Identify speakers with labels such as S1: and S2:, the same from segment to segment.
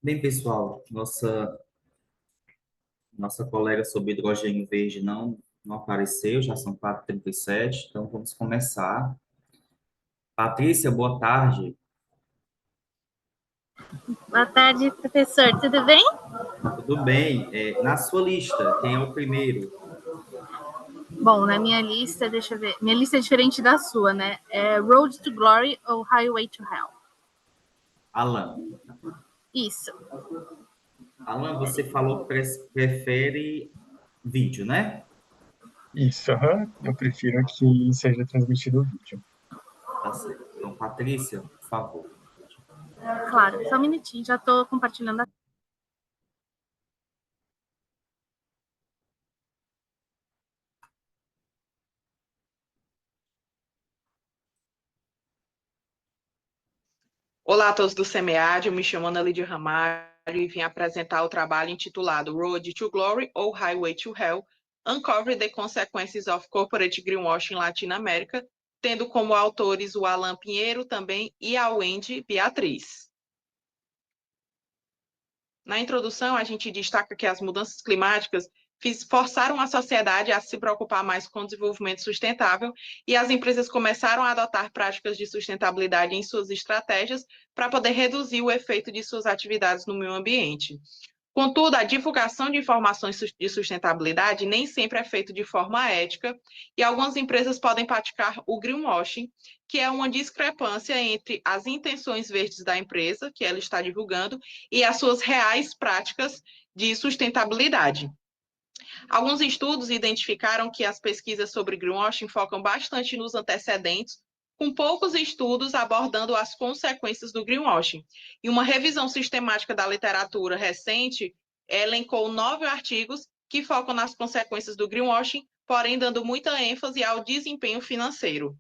S1: Bem, pessoal, nossa colega sobre hidrogênio verde não apareceu, já são 4h37, então vamos começar. Patrícia, boa tarde.
S2: Boa tarde, professor. Tudo bem?
S1: Tudo bem? Na sua lista, quem é o primeiro?
S2: Bom, na minha lista, deixa eu ver. Minha lista é diferente da sua, né? É Road to Glory ou Highway to Hell?
S1: Alan.
S2: Isso.
S1: Alan, você falou que prefere vídeo, né?
S3: Isso, aham. Eu prefiro que seja transmitido o vídeo.
S1: Tá certo. Então, Patrícia, por favor.
S2: Claro, só um minutinho, já estou compartilhando a.
S4: Olá a todos do SEMEAD, eu me chamo Ana Lídia Ramalho e vim apresentar o trabalho intitulado Road to Glory ou Highway to Hell, Uncover the Consequences of Corporate Greenwashing Latin America, tendo como autores o Alan Pinheiro também e a Wendy Beatriz. Na introdução, a gente destaca que as mudanças climáticas forçaram a sociedade a se preocupar mais com o desenvolvimento sustentável e as empresas começaram a adotar práticas de sustentabilidade em suas estratégias para poder reduzir o efeito de suas atividades no meio ambiente. Contudo, a divulgação de informações de sustentabilidade nem sempre é feita de forma ética e algumas empresas podem praticar o greenwashing, que é uma discrepância entre as intenções verdes da empresa, que ela está divulgando, e as suas reais práticas de sustentabilidade. Alguns estudos identificaram que as pesquisas sobre greenwashing focam bastante nos antecedentes, com poucos estudos abordando as consequências do greenwashing. E uma revisão sistemática da literatura recente elencou 9 artigos que focam nas consequências do greenwashing, porém dando muita ênfase ao desempenho financeiro.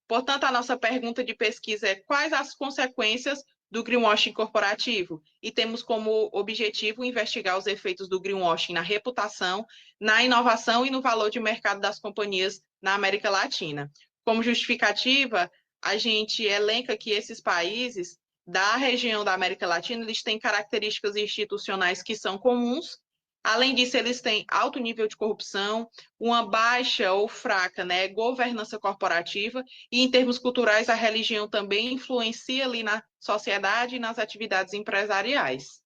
S4: Portanto, a nossa pergunta de pesquisa é: quais as consequências do greenwashing corporativo? E temos como objetivo investigar os efeitos do greenwashing na reputação, na inovação e no valor de mercado das companhias na América Latina. Como justificativa, a gente elenca que esses países da região da América Latina, eles têm características institucionais que são comuns. Além disso, eles têm alto nível de corrupção, uma baixa ou fraca, né, governança corporativa, e em termos culturais, a religião também influencia ali na sociedade e nas atividades empresariais.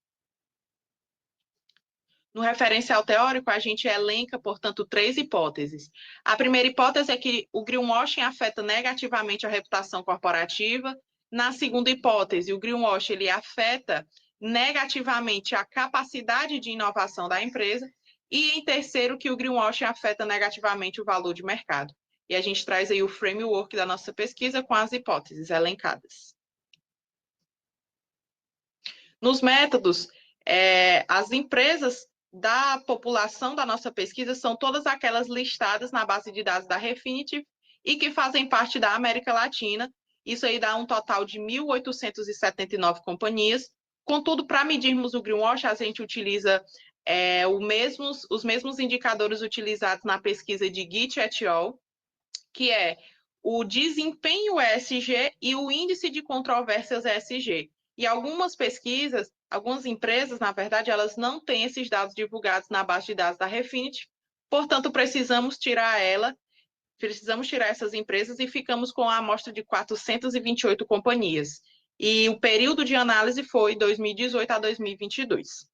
S4: No referencial teórico, a gente elenca, portanto, 3 hipóteses. A primeira hipótese é que o greenwashing afeta negativamente a reputação corporativa. Na segunda hipótese, o greenwashing ele afeta negativamente a capacidade de inovação da empresa. E em terceiro, que o greenwashing afeta negativamente o valor de mercado. E a gente traz aí o framework da nossa pesquisa com as hipóteses elencadas. Nos métodos, as empresas da população da nossa pesquisa são todas aquelas listadas na base de dados da Refinitiv e que fazem parte da América Latina. Isso aí dá um total de 1.879 companhias. Contudo, para medirmos o greenwash, a gente utiliza os mesmos indicadores utilizados na pesquisa de Git et al., que é o desempenho ESG e o índice de controvérsias ESG. E algumas pesquisas, algumas empresas, na verdade, elas não têm esses dados divulgados na base de dados da Refinitiv, portanto, precisamos tirar essas empresas e ficamos com a amostra de 428 companhias. E o período de análise foi 2018 a 2022.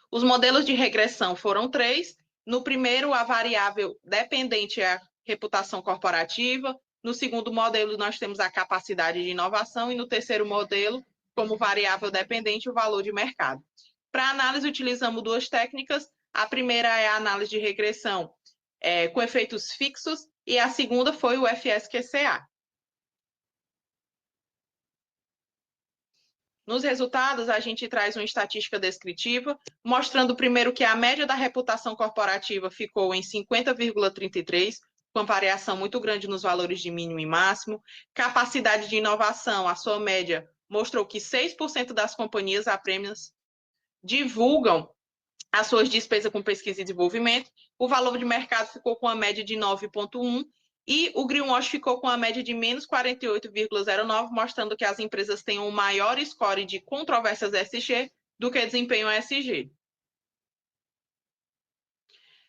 S4: Os modelos de regressão foram 3. No primeiro, a variável dependente é a reputação corporativa. No segundo modelo, nós temos a capacidade de inovação. E no terceiro modelo, como variável dependente, o valor de mercado. Para análise, utilizamos 2 técnicas. A primeira é a análise de regressão com efeitos fixos e a segunda foi o FSQCA. Nos resultados, a gente traz uma estatística descritiva, mostrando primeiro que a média da reputação corporativa ficou em 50,33, com variação muito grande nos valores de mínimo e máximo. Capacidade de inovação, a sua média, mostrou que 6% das companhias apenas divulgam as suas despesas com pesquisa e desenvolvimento. O valor de mercado ficou com a média de 9,1 E o greenwash ficou com a média de menos 48,09, mostrando que as empresas têm um maior score de controvérsias ESG do que desempenho ESG.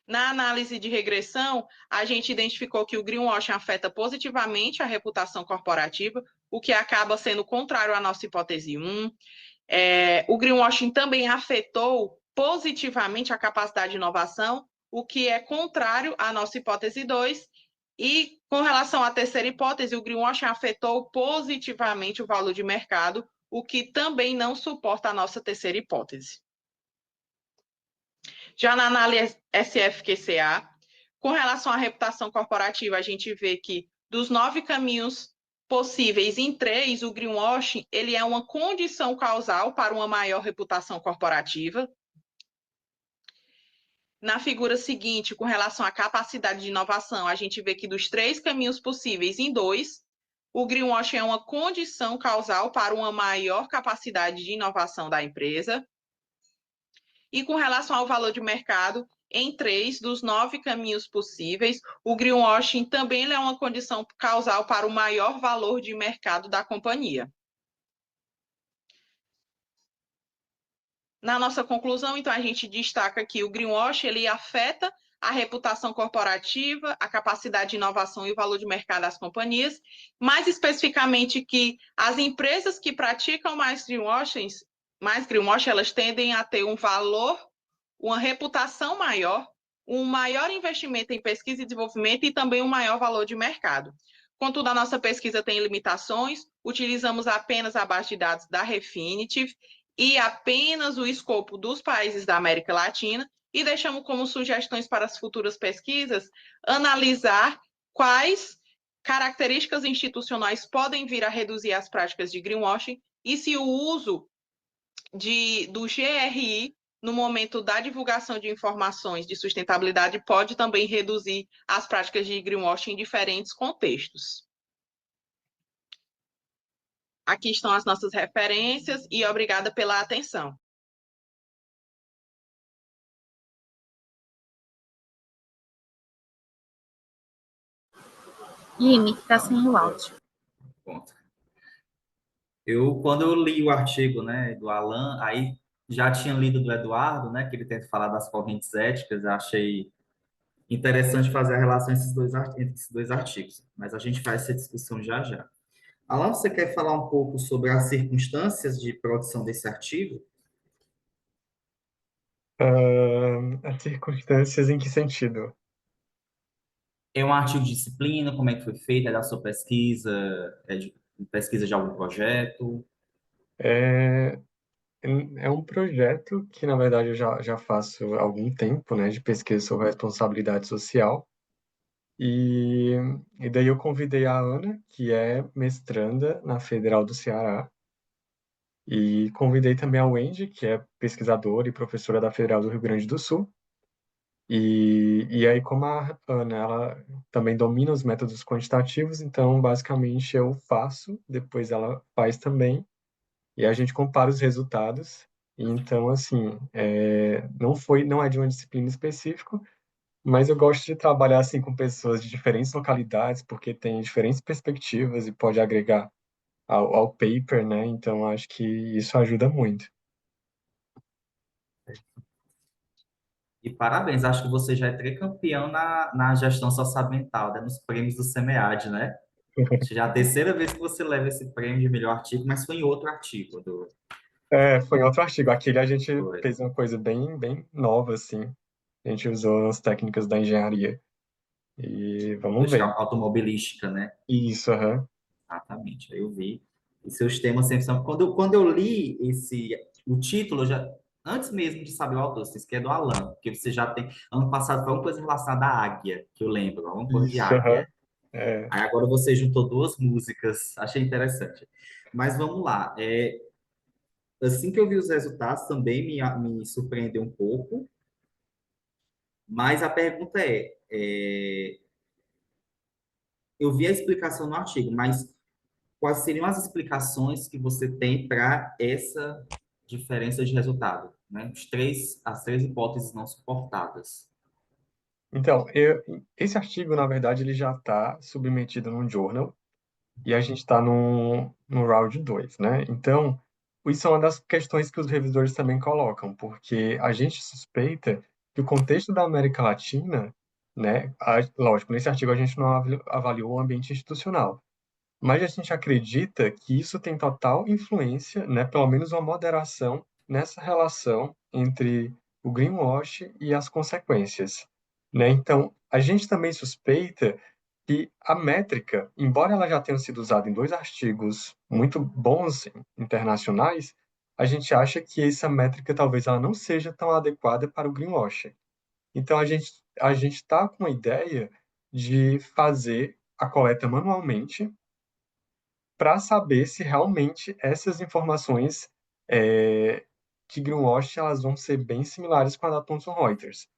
S4: Na análise de regressão, a gente identificou que o greenwashing afeta positivamente a reputação corporativa, o que acaba sendo contrário à nossa hipótese 1. O greenwashing também afetou positivamente a capacidade de inovação, o que é contrário à nossa hipótese 2. E com relação à terceira hipótese, o greenwashing afetou positivamente o valor de mercado, o que também não suporta a nossa terceira hipótese. Já na análise SFQCA, com relação à reputação corporativa, a gente vê que dos 9 caminhos possíveis, em 3, o greenwashing ele é uma condição causal para uma maior reputação corporativa. Na figura seguinte, com relação à capacidade de inovação, a gente vê que dos 3 caminhos possíveis, em 2, o greenwashing é uma condição causal para uma maior capacidade de inovação da empresa. E com relação ao valor de mercado, em 3 dos 9 caminhos possíveis, o greenwashing também é uma condição causal para o maior valor de mercado da companhia. Na nossa conclusão, então, a gente destaca que o greenwashing ele afeta a reputação corporativa, a capacidade de inovação e o valor de mercado das companhias, mais especificamente que as empresas que praticam mais greenwashing, elas tendem a ter um valor, uma reputação maior, um maior investimento em pesquisa e desenvolvimento e também um maior valor de mercado. Contudo, a nossa pesquisa tem limitações, utilizamos apenas a base de dados da Refinitiv e apenas o escopo dos países da América Latina, e deixamos como sugestões para as futuras pesquisas analisar quais características institucionais podem vir a reduzir as práticas de greenwashing e se o uso do GRI no momento da divulgação de informações de sustentabilidade pode também reduzir as práticas de greenwashing em diferentes contextos. Aqui estão as nossas referências e obrigada pela atenção.
S2: Lime, está sem o áudio.
S1: Ponto. Quando eu li o artigo, né, do Alan, aí já tinha lido do Eduardo, né, que ele tenta falar das correntes éticas, eu achei interessante fazer a relação entre esses dois artigos, mas a gente faz essa discussão já já. Alan, você quer falar um pouco sobre as circunstâncias de produção desse artigo?
S3: As circunstâncias em que sentido?
S1: É um artigo de disciplina? Como é que foi feito? É da sua pesquisa? É de pesquisa de algum projeto?
S3: É, é um projeto que, na verdade, eu já faço há algum tempo, né, de pesquisa sobre responsabilidade social. E, e daí eu convidei a Ana, que é mestranda na Federal do Ceará, e convidei também a Wendy, que é pesquisadora e professora da Federal do Rio Grande do Sul. E aí, como a Ana, ela também domina os métodos quantitativos, então, basicamente, eu faço, depois ela faz também, e a gente compara os resultados. Então, assim, não é de uma disciplina específica, mas eu gosto de trabalhar, assim, com pessoas de diferentes localidades, porque tem diferentes perspectivas e pode agregar ao paper, né? Então, acho que isso ajuda muito.
S1: E parabéns, acho que você já é tricampeão na gestão socioambiental, né, nos prêmios do SEMEAD, né? Acho que já é a terceira vez que você leva esse prêmio de melhor artigo, mas foi em outro artigo.
S3: Foi em outro artigo. Aquele a gente
S1: Foi,
S3: fez uma coisa bem, bem nova, assim. A gente usou as técnicas da engenharia. E vamos
S1: política
S3: ver.
S1: automobilística, né?
S3: Isso, aham.
S1: Exatamente, aí eu vi. E seus temas sempre são. Quando eu li o título, antes mesmo de saber o autor, você disse que é do Alan, porque você já tem. Ano passado foi uma coisa relacionada à águia, que eu lembro, alguma coisa de
S3: Isso, aham.
S1: águia.
S3: É.
S1: Aí agora você juntou duas músicas, achei interessante. Mas vamos lá. Assim que eu vi os resultados, também me surpreendeu um pouco. Mas a pergunta eu vi a explicação no artigo, mas quais seriam as explicações que você tem para essa diferença de resultado, né? As três hipóteses não suportadas.
S3: Então, esse artigo, na verdade, ele já está submetido num journal e a gente está no round 2, né? Então, isso é uma das questões que os revisores também colocam, porque a gente suspeita que o contexto da América Latina, né? Lógico, nesse artigo a gente não avaliou o ambiente institucional, mas a gente acredita que isso tem total influência, né? Pelo menos uma moderação nessa relação entre o greenwash e as consequências, né? Então, a gente também suspeita que a métrica, embora ela já tenha sido usada em dois artigos muito bons internacionais, a gente acha que essa métrica talvez ela não seja tão adequada para o greenwashing. Então a gente está com a ideia de fazer a coleta manualmente para saber se realmente essas informações é, de greenwashing elas vão ser bem similares com a da Thomson Reuters,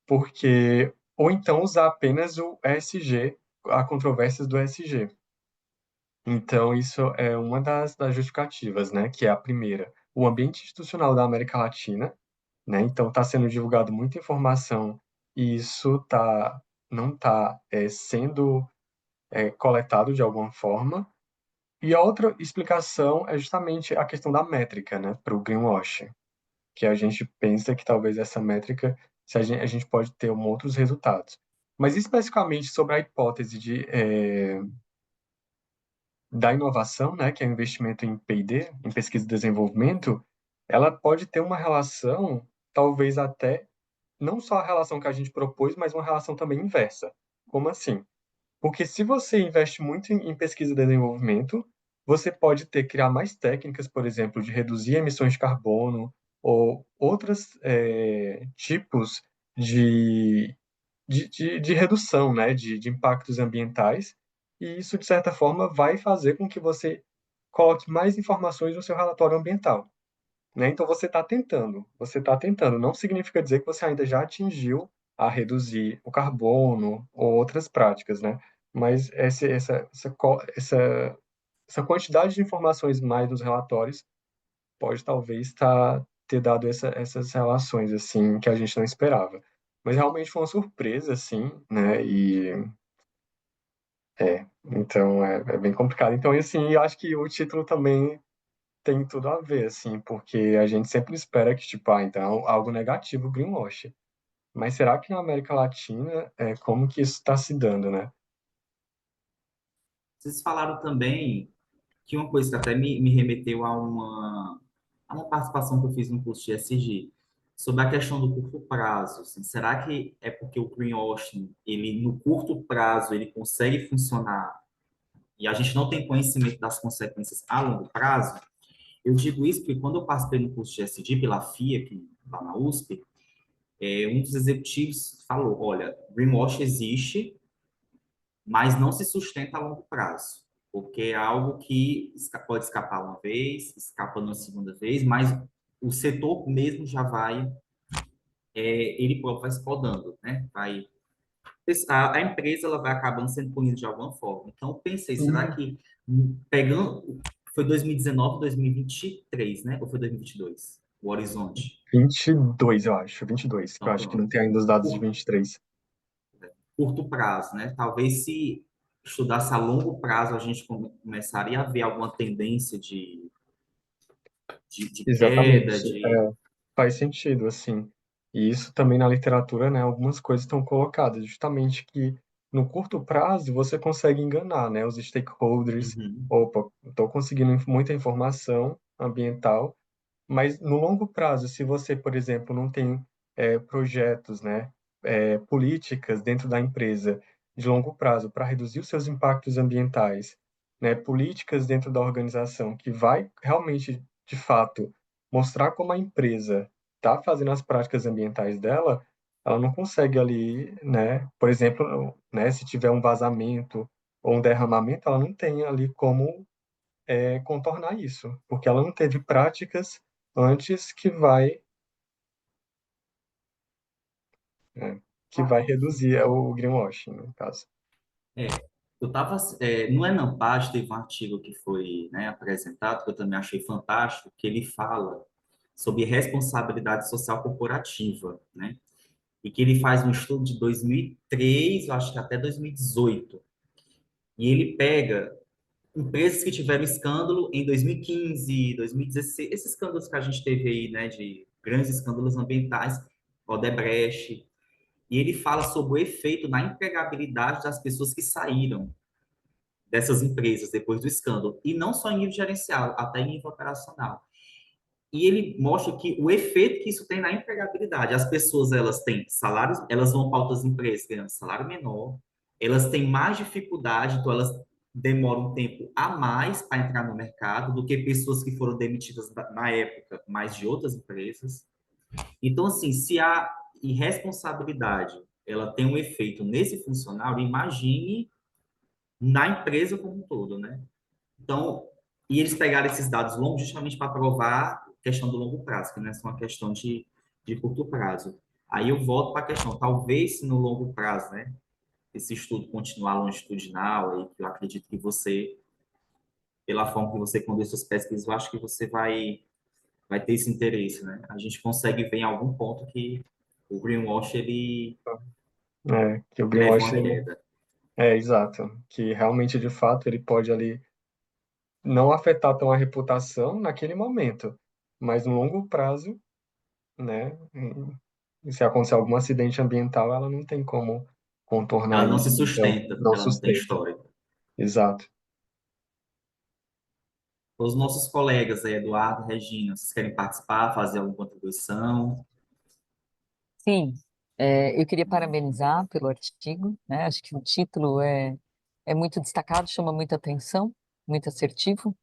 S3: porque ou então usar apenas o ESG, a controvérsias do ESG. Então, isso é uma das justificativas, né? Que é a primeira, o ambiente institucional da América Latina, né? Então, está sendo divulgado muita informação e isso não está sendo coletado de alguma forma. E a outra explicação é justamente a questão da métrica, né? Para o greenwashing, que a gente pensa que talvez essa métrica, se a gente pode ter outros resultados. Mas especificamente sobre a hipótese da inovação, né, que é o investimento em P&D, em pesquisa e desenvolvimento, ela pode ter uma relação, talvez até, não só a relação que a gente propôs, mas uma relação também inversa. Como assim? Porque se você investe muito em pesquisa e desenvolvimento, você pode criar mais técnicas, por exemplo, de reduzir emissões de carbono ou outros tipos de, de redução, né, de impactos ambientais, e isso, de certa forma, vai fazer com que você coloque mais informações no seu relatório ambiental, né? Então, você está tentando, não significa dizer que você ainda já atingiu a reduzir o carbono ou outras práticas, né? Mas essa quantidade de informações mais nos relatórios pode talvez ter dado essas relações, assim, que a gente não esperava. Mas realmente foi uma surpresa, assim, né? Então é bem complicado. Então, assim, eu acho que o título também tem tudo a ver, assim, porque a gente sempre espera que, tipo, então, algo negativo, greenwash. Mas será que na América Latina, como que isso está se dando, né?
S1: Vocês falaram também que uma coisa que até me remeteu a uma participação que eu fiz no curso de ESG, sobre a questão do curto prazo. Assim, será que é porque o greenwashing, ele no curto prazo, ele consegue funcionar e a gente não tem conhecimento das consequências a longo prazo? Eu digo isso porque quando eu participei no curso de ESG pela FIA, que lá na USP, um dos executivos falou, olha, greenwash existe, mas não se sustenta a longo prazo, porque é algo que pode escapar uma vez, escapa uma segunda vez, mas o setor mesmo já vai, ele próprio vai se podando, né? A empresa ela vai acabando sendo punida de alguma forma. Então, eu pensei, será
S3: Sim.
S1: que pegando, foi 2019, 2023, né? Ou foi 2022? O horizonte.
S3: 22, eu acho. 22, que eu
S1: Então,
S3: acho que não
S1: pronto.
S3: tem ainda os dados de
S1: Por
S3: 23.
S1: curto prazo, né? Talvez se estudasse a longo prazo, a gente começaria a ver alguma tendência de queda,
S3: Exatamente.
S1: de...
S3: Faz sentido, assim. E isso também na literatura, né? Algumas coisas estão colocadas, justamente que no curto prazo você consegue enganar, né? Os stakeholders.
S1: Uhum.
S3: Opa, estou conseguindo muita informação ambiental, mas no longo prazo, se você, por exemplo, não tem projetos, né? Políticas dentro da empresa de longo prazo para reduzir os seus impactos ambientais, né? Políticas dentro da organização que vai realmente, de fato, mostrar como a empresa está fazendo as práticas ambientais dela, ela não consegue ali, né? Por exemplo, né? Se tiver um vazamento ou um derramamento, ela não tem ali como contornar isso, porque ela não teve práticas antes é, que vai reduzir o greenwashing, no caso.
S1: É, eu estava... no Enampad teve um artigo que foi, né, apresentado, que eu também achei fantástico, que ele fala sobre responsabilidade social corporativa, né? e que ele faz um estudo de 2003, eu acho que até 2018. E ele pega empresas que tiveram escândalo em 2015, 2016, esses escândalos que a gente teve aí, né, de grandes escândalos ambientais, Odebrecht, e ele fala sobre o efeito na empregabilidade das pessoas que saíram dessas empresas depois do escândalo, e não só em nível gerencial, até em nível operacional. E ele mostra que o efeito que isso tem na empregabilidade, as pessoas elas têm salários, elas vão para outras empresas ganhando salário menor, elas têm mais dificuldade, então elas demoram um tempo a mais para entrar no mercado do que pessoas que foram demitidas na época, mas de outras empresas. Então, assim, se a irresponsabilidade ela tem um efeito nesse funcionário, imagine na empresa como um todo, né? Então, e eles pegaram esses dados longos justamente para provar a questão do longo prazo, que não é só uma questão de curto prazo. Aí eu volto para a questão, talvez se no longo prazo, né, esse estudo continuar longitudinal, aí, que eu acredito que você, pela forma que você conduz suas pesquisas, eu acho que você vai ter esse interesse, né? A gente consegue ver em algum ponto que o greenwash, ele
S3: Que o
S1: leva
S3: greenwash,
S1: uma queda.
S3: exato, que realmente, de fato, ele pode ali não afetar tão a reputação naquele momento, mas no longo prazo, né, se acontecer algum acidente ambiental, ela não tem como
S1: Ela
S3: contornar
S1: não se
S3: isso, então
S1: sustenta,
S3: não
S1: ela não tem
S3: sustenta.
S1: histórico.
S3: Exato.
S1: Os nossos colegas aí, Eduardo, Regina, vocês querem participar, fazer alguma contribuição?
S5: Sim, eu queria parabenizar pelo artigo, né? Acho que o título é muito destacado, chama muita atenção, muito assertivo.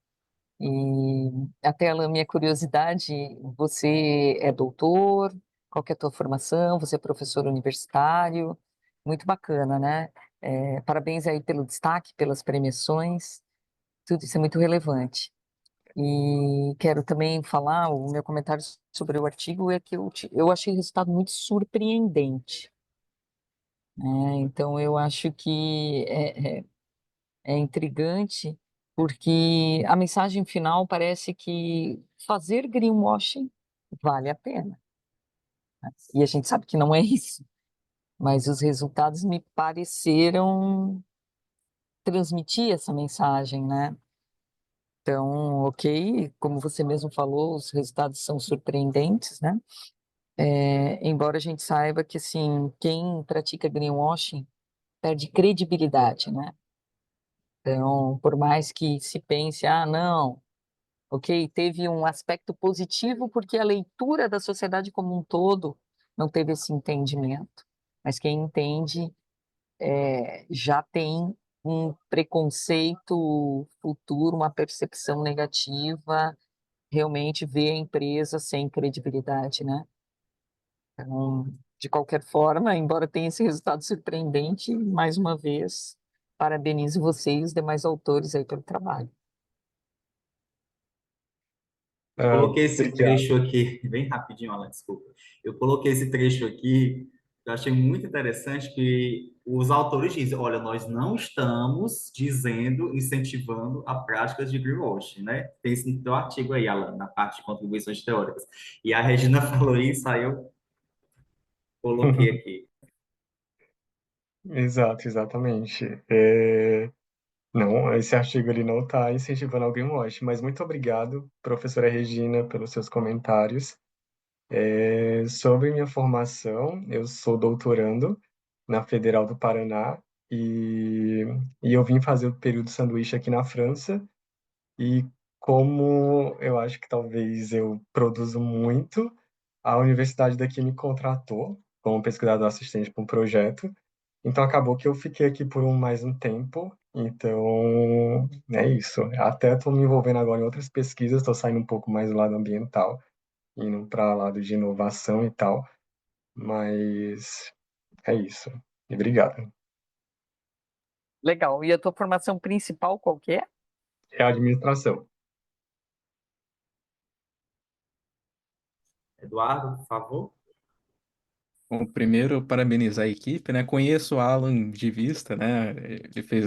S5: E até a minha curiosidade, você é doutor? Qual que é a tua formação? Você é professor universitário? Muito bacana, né? Parabéns aí pelo destaque, pelas premiações, tudo isso é muito relevante. E quero também falar, o meu comentário sobre o artigo é que eu achei o resultado muito surpreendente, né? Então, eu acho que é intrigante, porque a mensagem final parece que fazer greenwashing vale a pena, né? E a gente sabe que não é isso, mas os resultados me pareceram transmitir essa mensagem, né? Então, ok, como você mesmo falou, os resultados são surpreendentes, né? Embora a gente saiba que, assim, quem pratica greenwashing perde credibilidade, né? Então, por mais que se pense, ah, não, ok, teve um aspecto positivo porque a leitura da sociedade como um todo não teve esse entendimento. Mas quem entende já tem um preconceito futuro, uma percepção negativa, realmente vê a empresa sem credibilidade, né? Então, de qualquer forma, embora tenha esse resultado surpreendente, mais uma vez, parabenizo você e os demais autores aí pelo trabalho.
S1: Eu coloquei esse
S3: Obrigado.
S1: trecho aqui, bem rapidinho, Alan, desculpa. Eu coloquei esse trecho aqui, eu achei muito interessante que os autores dizem, olha, nós não estamos dizendo, incentivando a práticas de greenwashing, né? Tem isso no teu artigo aí, Alan, na parte de contribuições teóricas. E a Regina falou isso, aí eu coloquei aqui.
S3: Exato, exatamente. Não, esse artigo ele não está incentivando alguém greenwash, mas muito obrigado, professora Regina, pelos seus comentários. Sobre minha formação, eu sou doutorando na Federal do Paraná e, e eu vim fazer o período sanduíche aqui na França. E como eu acho que talvez eu produzo muito, a universidade daqui me contratou como pesquisador assistente para um projeto. Então acabou que eu fiquei aqui por mais um tempo. Então é isso. Até estou me envolvendo agora em outras pesquisas, estou saindo um pouco mais do lado ambiental, indo para lado de inovação e tal. Mas é isso. E obrigado.
S5: Legal. E a tua formação principal qual que é?
S3: É a administração.
S1: Eduardo, por favor.
S6: Bom, primeiro, parabenizar a equipe, né? Conheço o Alan de vista, né? Ele fez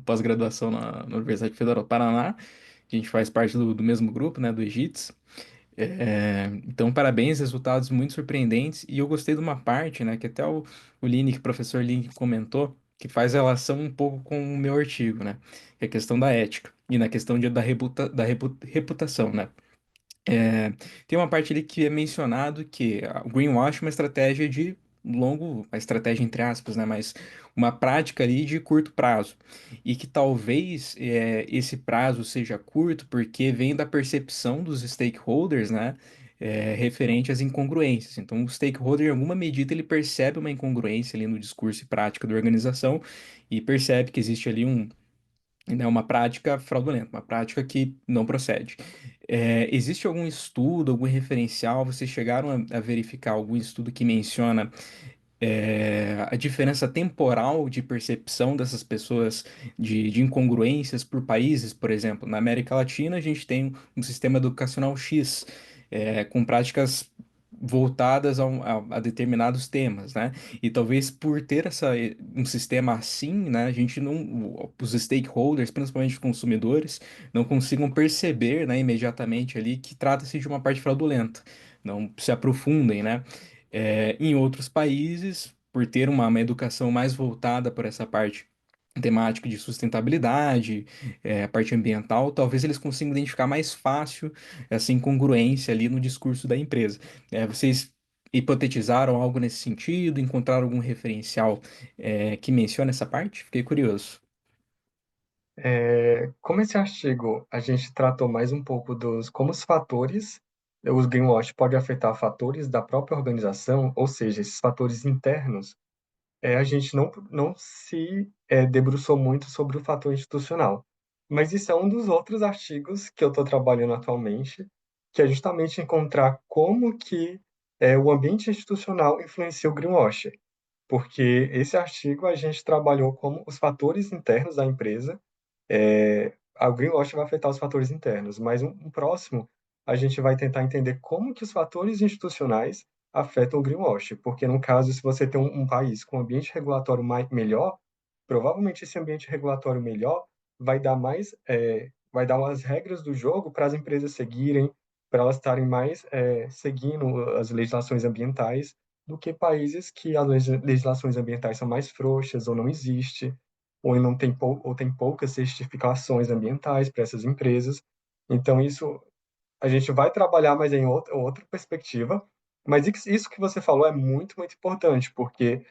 S6: pós-graduação na Universidade Federal do Paraná. A gente faz parte do mesmo grupo, né? Do EGITS. Então, parabéns, resultados muito surpreendentes. E eu gostei de uma parte, né, que até o Lineker, o professor Lineker comentou, que faz relação um pouco com o meu artigo, né, que é a questão da ética e na questão reputação, né. É, tem uma parte ali que é mencionado que o greenwash é uma estratégia de uma estratégia entre aspas, né, mas uma prática ali de curto prazo. E que talvez esse prazo seja curto porque vem da percepção dos stakeholders, né, referente às incongruências. Então, o stakeholder, em alguma medida, ele percebe uma incongruência ali no discurso e prática da organização e percebe que existe ali né, uma prática fraudulenta, uma prática que não procede. Existe algum estudo, algum referencial? Vocês chegaram a verificar algum estudo que menciona a diferença temporal de percepção dessas pessoas de incongruências por países? Por exemplo, na América Latina, a gente tem um sistema educacional X, com práticas voltadas a determinados temas, né? E talvez por ter um sistema assim, né, a gente não, os stakeholders, principalmente os consumidores, não consigam perceber, né, imediatamente ali que trata-se de uma parte fraudulenta, não se aprofundem, né? Em outros países, por ter uma educação mais voltada por essa parte temática de sustentabilidade, a parte ambiental, talvez eles consigam identificar mais fácil essa incongruência ali no discurso da empresa. Vocês hipotetizaram algo nesse sentido? Encontraram algum referencial, que menciona essa parte? Fiquei curioso.
S3: Como esse artigo a gente tratou mais um pouco dos como os fatores, os greenwash pode afetar fatores da própria organização, ou seja, esses fatores internos, a gente não se debruçou muito sobre o fator institucional. Mas isso é um dos outros artigos que eu estou trabalhando atualmente, que é justamente encontrar como que o ambiente institucional influencia o greenwash. Porque esse artigo a gente trabalhou como os fatores internos da empresa, a greenwash vai afetar os fatores internos, mas um próximo a gente vai tentar entender como que os fatores institucionais afetam o greenwash, porque no caso, se você tem um país com um ambiente regulatório melhor, provavelmente esse ambiente regulatório melhor vai dar umas regras do jogo para as empresas seguirem, para elas estarem mais seguindo as legislações ambientais do que países que as legislações ambientais são mais frouxas ou não existe ou não tem ou tem poucas certificações ambientais para essas empresas. Então isso a gente vai trabalhar mais em outra perspectiva, mas isso que você falou é muito, muito importante, porque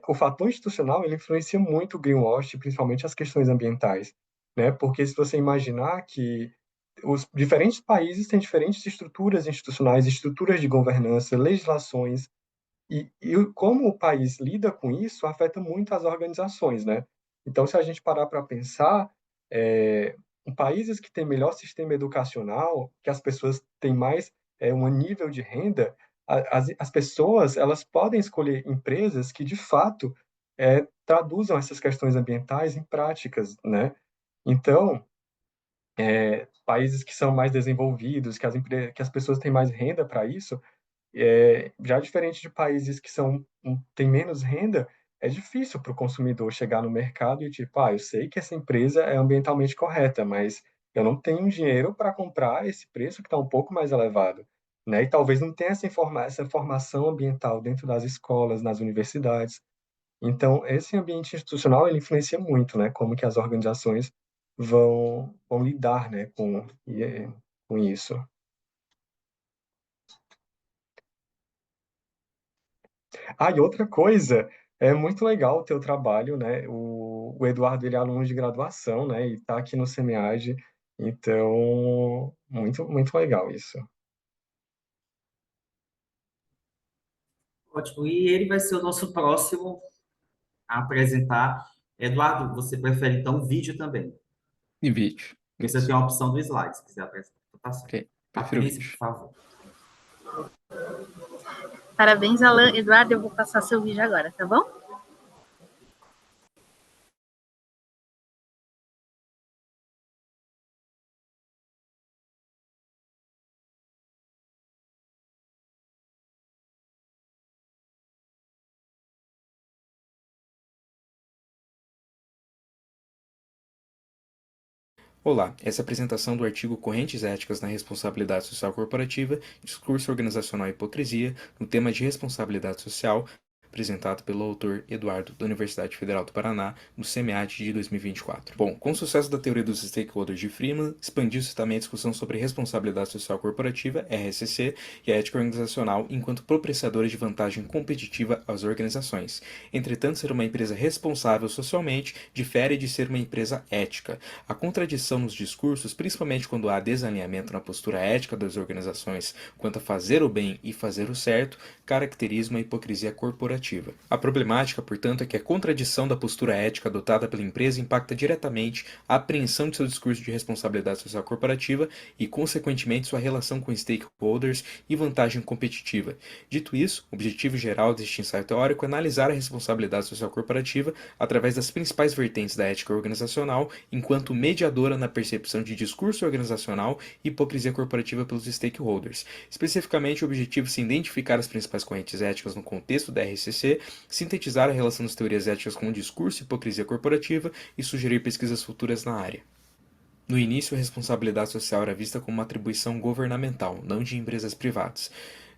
S3: o fator institucional ele influencia muito o greenwash, principalmente as questões ambientais, né? Porque se você imaginar que os diferentes países têm diferentes estruturas institucionais, estruturas de governança, legislações, como o país lida com isso afeta muito as organizações, né? Então, se a gente parar para pensar, em países que têm melhor sistema educacional, que as pessoas têm mais um nível de renda, as pessoas elas podem escolher empresas que de fato traduzam essas questões ambientais em práticas, né? Então, países que são mais desenvolvidos, que as pessoas têm mais renda para isso, já diferente de países que têm menos renda, é difícil para o consumidor chegar no mercado e tipo, eu sei que essa empresa é ambientalmente correta, mas eu não tenho dinheiro para comprar esse preço que está um pouco mais elevado, né? E talvez não tenha essa formação ambiental dentro das escolas, nas universidades. Então, esse ambiente institucional ele influencia muito, né? Como que as organizações vão lidar, né? Com isso. E outra coisa, é muito legal o teu trabalho, né? O Eduardo, ele é aluno de graduação, né? E tá aqui no SEMEAD, então, muito, muito legal isso.
S1: Ótimo. E ele vai ser o nosso próximo a apresentar. Eduardo, você prefere então vídeo também?
S6: E vídeo.
S1: Porque você
S6: Isso.
S1: tem a opção do slide, se quiser apresentar. Então, tá certo.
S6: Ok. Prefiro
S1: Patrícia,
S6: vídeo.
S1: por favor.
S2: Parabéns, Alan. Eduardo, eu vou passar seu vídeo agora, tá bom?
S6: Olá, essa é a apresentação do artigo Correntes Éticas na Responsabilidade Social Corporativa, Discurso Organizacional e Hipocrisia, no tema de responsabilidade social, apresentado pelo autor Eduardo, da Universidade Federal do Paraná, no CEMEAD de 2024. Bom, com o sucesso da teoria dos stakeholders de Freeman, expandiu-se também a discussão sobre responsabilidade social corporativa, RSC, e a ética organizacional enquanto propriesadores de vantagem competitiva às organizações. Entretanto, ser uma empresa responsável socialmente difere de ser uma empresa ética. A contradição nos discursos, principalmente quando há desalinhamento na postura ética das organizações quanto a fazer o bem e fazer o certo, caracteriza uma hipocrisia corporativa. A problemática, portanto, é que a contradição da postura ética adotada pela empresa impacta diretamente a apreensão de seu discurso de responsabilidade social corporativa e, consequentemente, sua relação com stakeholders e vantagem competitiva. Dito isso, o objetivo geral deste ensaio teórico é analisar a responsabilidade social corporativa através das principais vertentes da ética organizacional, enquanto mediadora na percepção de discurso organizacional e hipocrisia corporativa pelos stakeholders. Especificamente, o objetivo é identificar as principais correntes éticas no contexto da RCC, sintetizar a relação das teorias éticas com o discurso e hipocrisia corporativa e sugerir pesquisas futuras na área. No início, a responsabilidade social era vista como uma atribuição governamental, não de empresas privadas.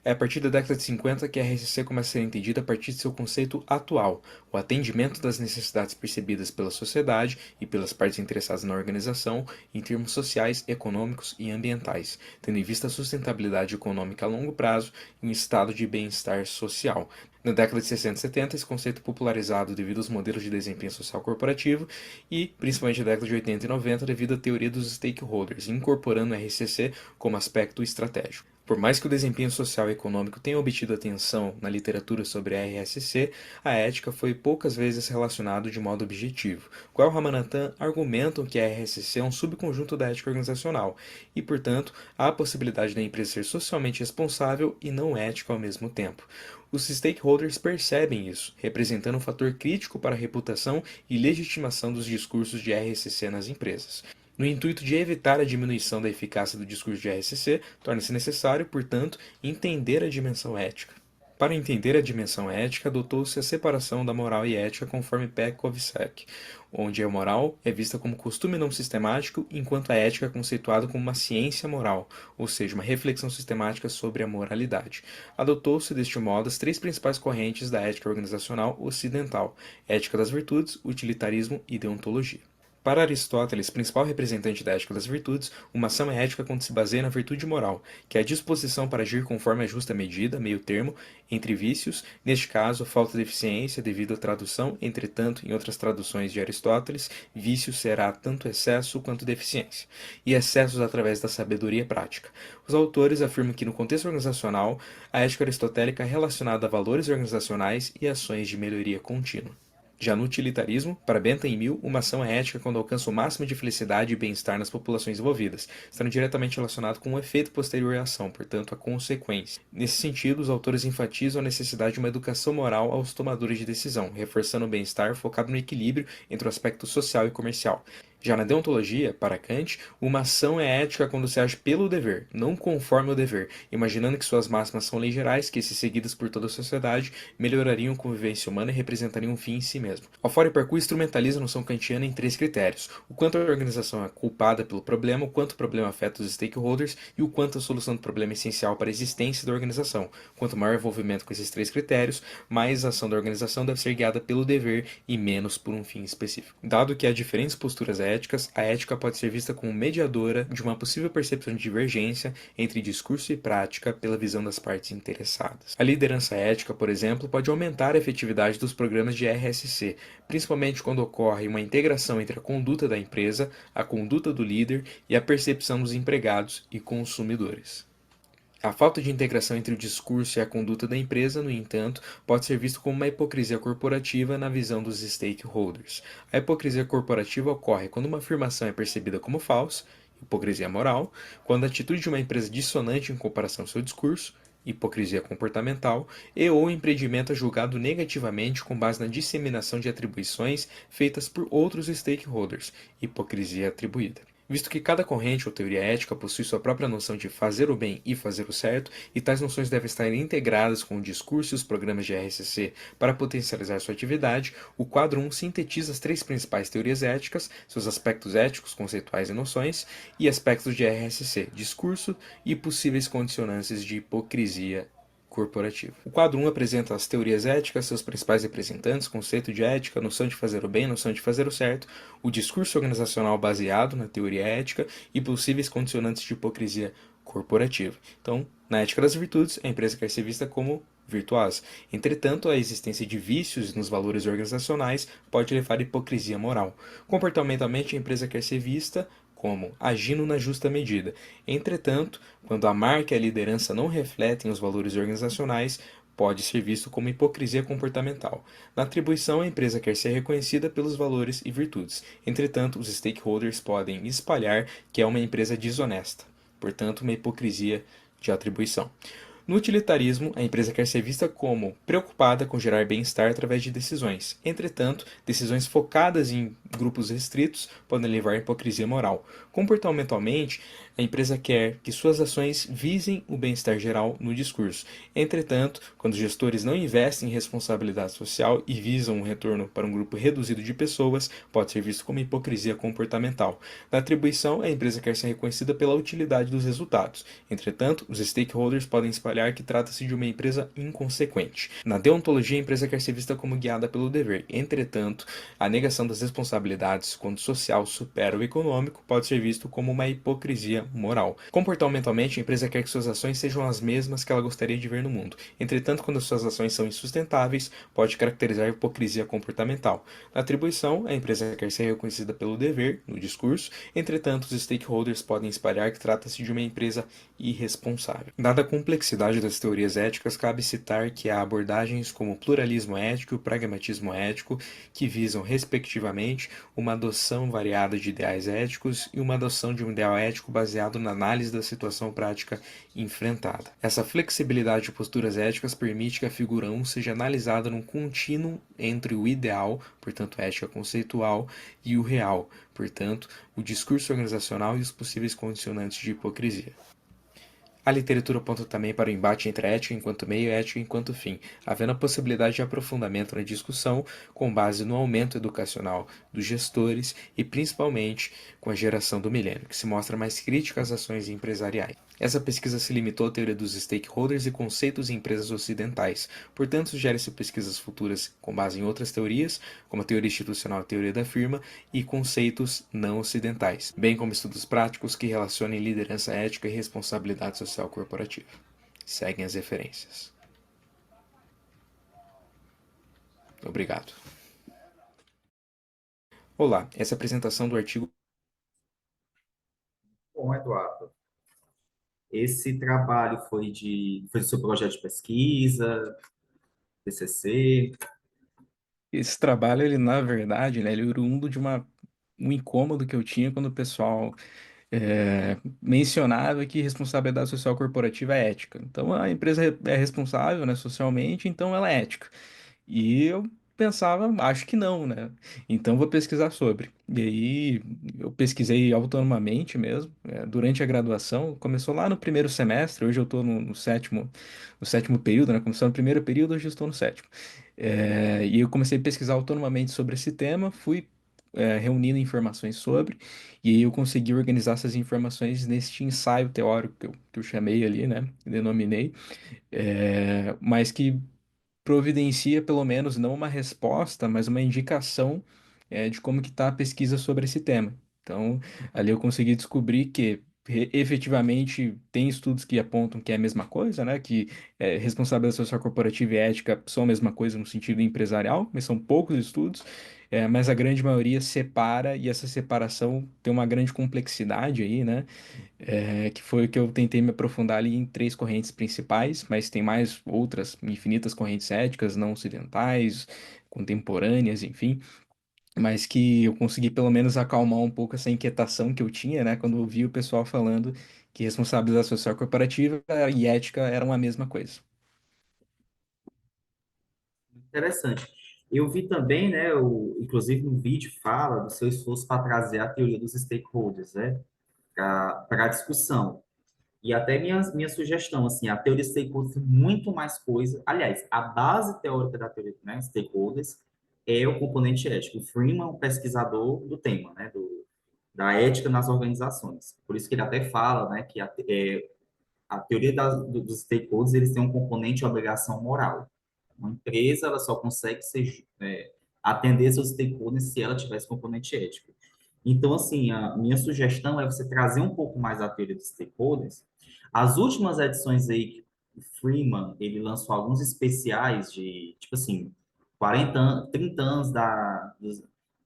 S6: É a partir da década de 50 que a RSC começa a ser entendida a partir de seu conceito atual, o atendimento das necessidades percebidas pela sociedade e pelas partes interessadas na organização em termos sociais, econômicos e ambientais, tendo em vista a sustentabilidade econômica a longo prazo e um estado de bem-estar social. Na década de 60 e 70, esse conceito popularizado devido aos modelos de desempenho social corporativo e, principalmente na década de 80 e 90, devido à teoria dos stakeholders, incorporando o RCC como aspecto estratégico. Por mais que o desempenho social e econômico tenha obtido atenção na literatura sobre a RSC, a ética foi poucas vezes relacionada de modo objetivo. Qual Ramanathan argumentam que a RSC é um subconjunto da ética organizacional e, portanto, há a possibilidade da empresa ser socialmente responsável e não ética ao mesmo tempo. Os stakeholders percebem isso, representando um fator crítico para a reputação e legitimação dos discursos de RSC nas empresas. No intuito de evitar a diminuição da eficácia do discurso de RSC, torna-se necessário, portanto, entender a dimensão ética. Para entender a dimensão ética, adotou-se a separação da moral e ética conforme Peck-Kovacsek, onde a moral é vista como costume não sistemático, enquanto a ética é conceituada como uma ciência moral, ou seja, uma reflexão sistemática sobre a moralidade. Adotou-se, deste modo, as três principais correntes da ética organizacional ocidental: ética das virtudes, utilitarismo e deontologia. Para Aristóteles, principal representante da ética das virtudes, uma ação é ética quando se baseia na virtude moral, que é a disposição para agir conforme a justa medida, meio termo, entre vícios, neste caso, a falta de eficiência devido à tradução, entretanto, em outras traduções de Aristóteles, vício será tanto excesso quanto deficiência, e excessos através da sabedoria prática. Os autores afirmam que, no contexto organizacional, a ética aristotélica é relacionada a valores organizacionais e ações de melhoria contínua. Já no utilitarismo, para Bentham e Mill, uma ação é ética quando alcança o máximo de felicidade e bem-estar nas populações envolvidas, estando diretamente relacionado com o efeito posterior à ação, portanto, a consequência. Nesse sentido, os autores enfatizam a necessidade de uma educação moral aos tomadores de decisão, reforçando o bem-estar focado no equilíbrio entre o aspecto social e comercial. Já na deontologia, para Kant, uma ação é ética quando se age pelo dever, não conforme o dever, imaginando que suas máximas são leis gerais que, se seguidas por toda a sociedade, melhorariam a convivência humana e representariam um fim em si mesmo. Alford e Parcoux instrumentaliza a noção kantiana em três critérios: o quanto a organização é culpada pelo problema, o quanto o problema afeta os stakeholders e o quanto a solução do problema é essencial para a existência da organização. Quanto maior o envolvimento com esses três critérios, mais a ação da organização deve ser guiada pelo dever e menos por um fim específico. Dado que há diferentes posturas éticas, a ética pode ser vista como mediadora de uma possível percepção de divergência entre discurso e prática pela visão das partes interessadas. A liderança ética, por exemplo, pode aumentar a efetividade dos programas de RSC, principalmente quando ocorre uma integração entre a conduta da empresa, a conduta do líder e a percepção dos empregados e consumidores. A falta de integração entre o discurso e a conduta da empresa, no entanto, pode ser visto como uma hipocrisia corporativa na visão dos stakeholders. A hipocrisia corporativa ocorre quando uma afirmação é percebida como falsa, hipocrisia moral, quando a atitude de uma empresa é dissonante em comparação ao seu discurso, hipocrisia comportamental, e ou o empreendimento é julgado negativamente com base na disseminação de atribuições feitas por outros stakeholders, hipocrisia atribuída. visto que cada corrente ou teoria ética possui sua própria noção de fazer o bem e fazer o certo, e tais noções devem estar integradas com o discurso e os programas de RSC para potencializar sua atividade, o quadro 1 sintetiza as três principais teorias éticas, seus aspectos éticos, conceituais e noções, e aspectos de RSC, discurso e possíveis condicionantes de hipocrisia corporativa. O quadro 1 apresenta as teorias éticas, seus principais representantes, conceito de ética, noção de fazer o bem, noção de fazer o certo, o discurso organizacional baseado na teoria ética e possíveis condicionantes de hipocrisia corporativa. Então, na ética das virtudes, a empresa quer ser vista como virtuosa. Entretanto, a existência de vícios nos valores organizacionais pode levar à hipocrisia moral. Comportamentalmente, a empresa quer ser vista como agindo na justa medida. Entretanto, quando a marca e a liderança não refletem os valores organizacionais, pode ser visto como hipocrisia comportamental. Na atribuição, a empresa quer ser reconhecida pelos valores e virtudes. Entretanto, os stakeholders podem espalhar que é uma empresa desonesta. Portanto, uma hipocrisia de atribuição. No utilitarismo, a empresa quer ser vista como preocupada com gerar bem-estar através de decisões. Entretanto, decisões focadas em grupos restritos podem levar à hipocrisia moral. Comportamentalmente, a empresa quer que suas ações visem o bem-estar geral no discurso. Entretanto, quando gestores não investem em responsabilidade social e visam um retorno para um grupo reduzido de pessoas, pode ser visto como hipocrisia comportamental. Na atribuição, a empresa quer ser reconhecida pela utilidade dos resultados. Entretanto, os stakeholders podem espalhar que trata-se de uma empresa inconsequente. Na deontologia, a empresa quer ser vista como guiada pelo dever. Entretanto, a negação das responsabilidades, quando o social supera o econômico, pode ser visto como uma hipocrisia moral. Comportamentalmente, a empresa quer que suas ações sejam as mesmas que ela gostaria de ver no mundo. Entretanto, quando suas ações são insustentáveis, pode caracterizar a hipocrisia comportamental. Na atribuição, a empresa quer ser reconhecida pelo dever, no discurso. Entretanto, os stakeholders podem espalhar que trata-se de uma empresa irresponsável. Dada a complexidade das teorias éticas, cabe citar que há abordagens como o pluralismo ético e o pragmatismo ético, que visam, respectivamente, uma adoção variada de ideais éticos e uma adoção de um ideal ético baseado na análise da situação prática enfrentada. Essa flexibilidade de posturas éticas permite que a figura 1 seja analisada num contínuo entre o ideal, portanto ética conceitual, e o real, portanto o discurso organizacional e os possíveis condicionantes de hipocrisia. A literatura aponta também para o embate entre a ética enquanto meio e a ética enquanto fim, havendo a possibilidade de aprofundamento na discussão com base no aumento educacional dos gestores e principalmente com a geração do milênio, que se mostra mais crítica às ações empresariais. Essa pesquisa se limitou à teoria dos stakeholders e conceitos em empresas ocidentais, portanto sugere-se pesquisas futuras com base em outras teorias, como a teoria institucional e a teoria da firma, e conceitos não ocidentais, bem como estudos práticos que relacionem liderança ética e responsabilidade social corporativa. Seguem as referências. Obrigado. Olá, essa é a apresentação do artigo.
S1: Bom, Eduardo, esse trabalho foi do seu projeto de pesquisa, TCC?
S6: Esse trabalho, ele na verdade, né, ele é oriundo de um incômodo que eu tinha quando o pessoal mencionava que responsabilidade social corporativa é ética. Então, a empresa é responsável, né, socialmente, então ela é ética. E eu pensava, acho que não, né? Então vou pesquisar sobre. E aí eu pesquisei autonomamente mesmo, durante a graduação. Começou lá no primeiro semestre, hoje eu estou no sétimo período, né? Começou no primeiro período, hoje eu estou no sétimo. E eu comecei a pesquisar autonomamente sobre esse tema, fui reunindo informações sobre, e aí eu consegui organizar essas informações neste ensaio teórico que eu chamei ali, né? Denominei, mas que providencia pelo menos não uma resposta, mas uma indicação de como que está a pesquisa sobre esse tema. Então, ali eu consegui descobrir que efetivamente tem estudos que apontam que é a mesma coisa, né? Que responsabilidade social corporativa e ética são a mesma coisa no sentido empresarial, mas são poucos estudos, mas a grande maioria separa e essa separação tem uma grande complexidade aí, né? Que foi o que eu tentei me aprofundar ali em três correntes principais, mas tem mais outras infinitas correntes éticas, não ocidentais, contemporâneas, enfim, mas que eu consegui pelo menos acalmar um pouco essa inquietação que eu tinha, né, quando eu vi o pessoal falando que responsabilidade social corporativa e ética eram a mesma coisa.
S1: Interessante. Eu vi também, né, inclusive no vídeo fala do seu esforço para trazer a teoria dos stakeholders, né, para a discussão. E até minha sugestão, assim, a teoria de stakeholders tem muito mais coisa. Aliás, a base teórica da teoria, né, stakeholders é o componente ético. O Freeman, um pesquisador do tema, né, da ética nas organizações. Por isso que ele até fala, né, que a teoria dos stakeholders, eles têm um componente de obrigação moral. Uma empresa, ela só consegue atender seus stakeholders se ela tiver esse componente ético. Então, assim, a minha sugestão é você trazer um pouco mais a teoria dos stakeholders. As últimas edições aí, que o Freeman, ele lançou alguns especiais de, tipo assim, 40 anos, 30 anos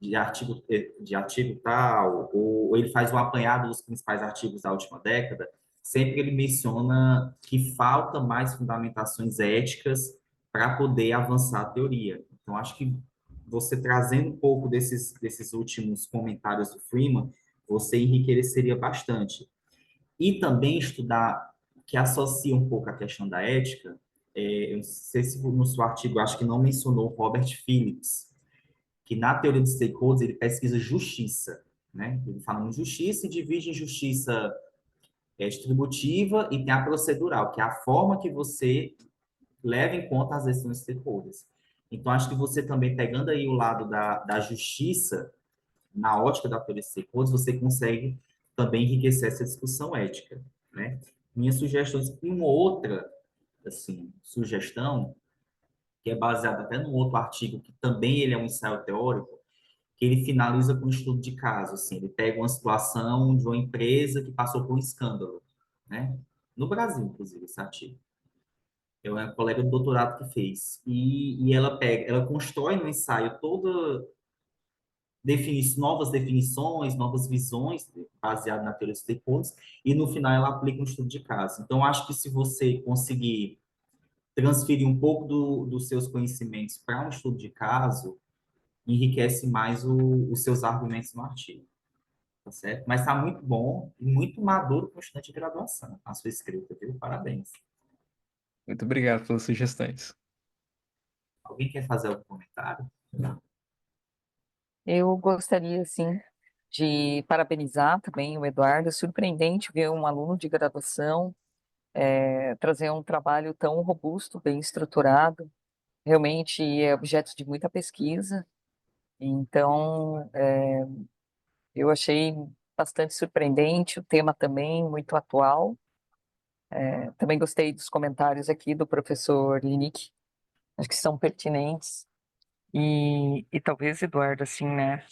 S1: de artigo tal, ou ele faz um apanhado dos principais artigos da última década. Sempre ele menciona que falta mais fundamentações éticas para poder avançar a teoria. Então, acho que você trazendo um pouco desses últimos comentários do Freeman, você enriqueceria bastante. E também estudar, que associa um pouco a questão da ética, eu não sei se no seu artigo, acho que não mencionou o Robert Phillips, que na teoria dos stakeholders ele pesquisa justiça, né? Ele fala em justiça e divide em justiça distributiva e tem a procedural, que é a forma que você leva em conta as decisões dos stakeholders. Então, acho que você também, pegando aí o lado da justiça, na ótica da teoria dos stakeholders, você consegue também enriquecer essa discussão ética, né? Minhas sugestões, e uma outra, assim, sugestão, que é baseada até num outro artigo, que também ele é um ensaio teórico, que ele finaliza com um estudo de caso, assim, ele pega uma situação de uma empresa que passou por um escândalo, né? No Brasil, inclusive, esse artigo. É uma colega do doutorado que fez. E ela constrói no ensaio toda novas definições, novas visões baseadas na teoria dos stakeholders, e no final ela aplica um estudo de caso. Então, acho que se você conseguir transferir um pouco dos seus conhecimentos para um estudo de caso, enriquece mais os seus argumentos no artigo, tá certo? Mas está muito bom e muito maduro para o estudante de graduação, a sua escrita, viu? Parabéns.
S6: Muito obrigado pelas sugestões.
S1: Alguém quer fazer algum comentário?
S5: Eu gostaria, sim, de parabenizar também o Eduardo. É surpreendente ver um aluno de graduação trazer um trabalho tão robusto, bem estruturado. Realmente é objeto de muita pesquisa. Então, eu achei bastante surpreendente, o tema também muito atual. Também gostei dos comentários aqui do professor Linick, acho que são pertinentes. E talvez, Eduardo, assim, né,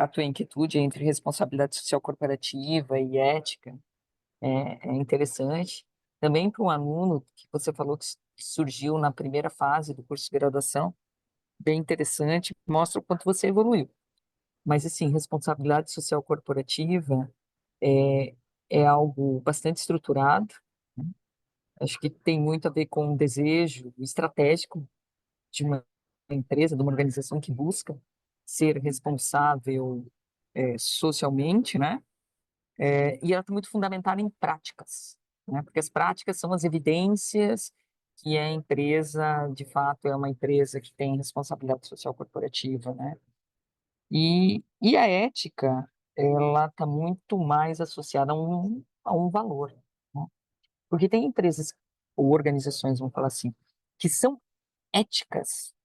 S5: a tua inquietude entre responsabilidade social corporativa e ética é interessante. Também para um aluno que você falou que surgiu na primeira fase do curso de graduação, bem interessante, mostra o quanto você evoluiu. Mas, assim, responsabilidade social corporativa é, é algo bastante estruturado, né? Acho que tem muito a ver com o desejo estratégico de uma empresa, de uma organização que busca ser responsável socialmente, né? E ela está muito fundamentada em práticas, né? Porque as práticas são as evidências que a empresa, de fato, é uma empresa que tem responsabilidade social corporativa, né? E a ética, ela está muito mais associada a um valor, né? Porque tem empresas ou organizações, vamos falar assim, que são éticas,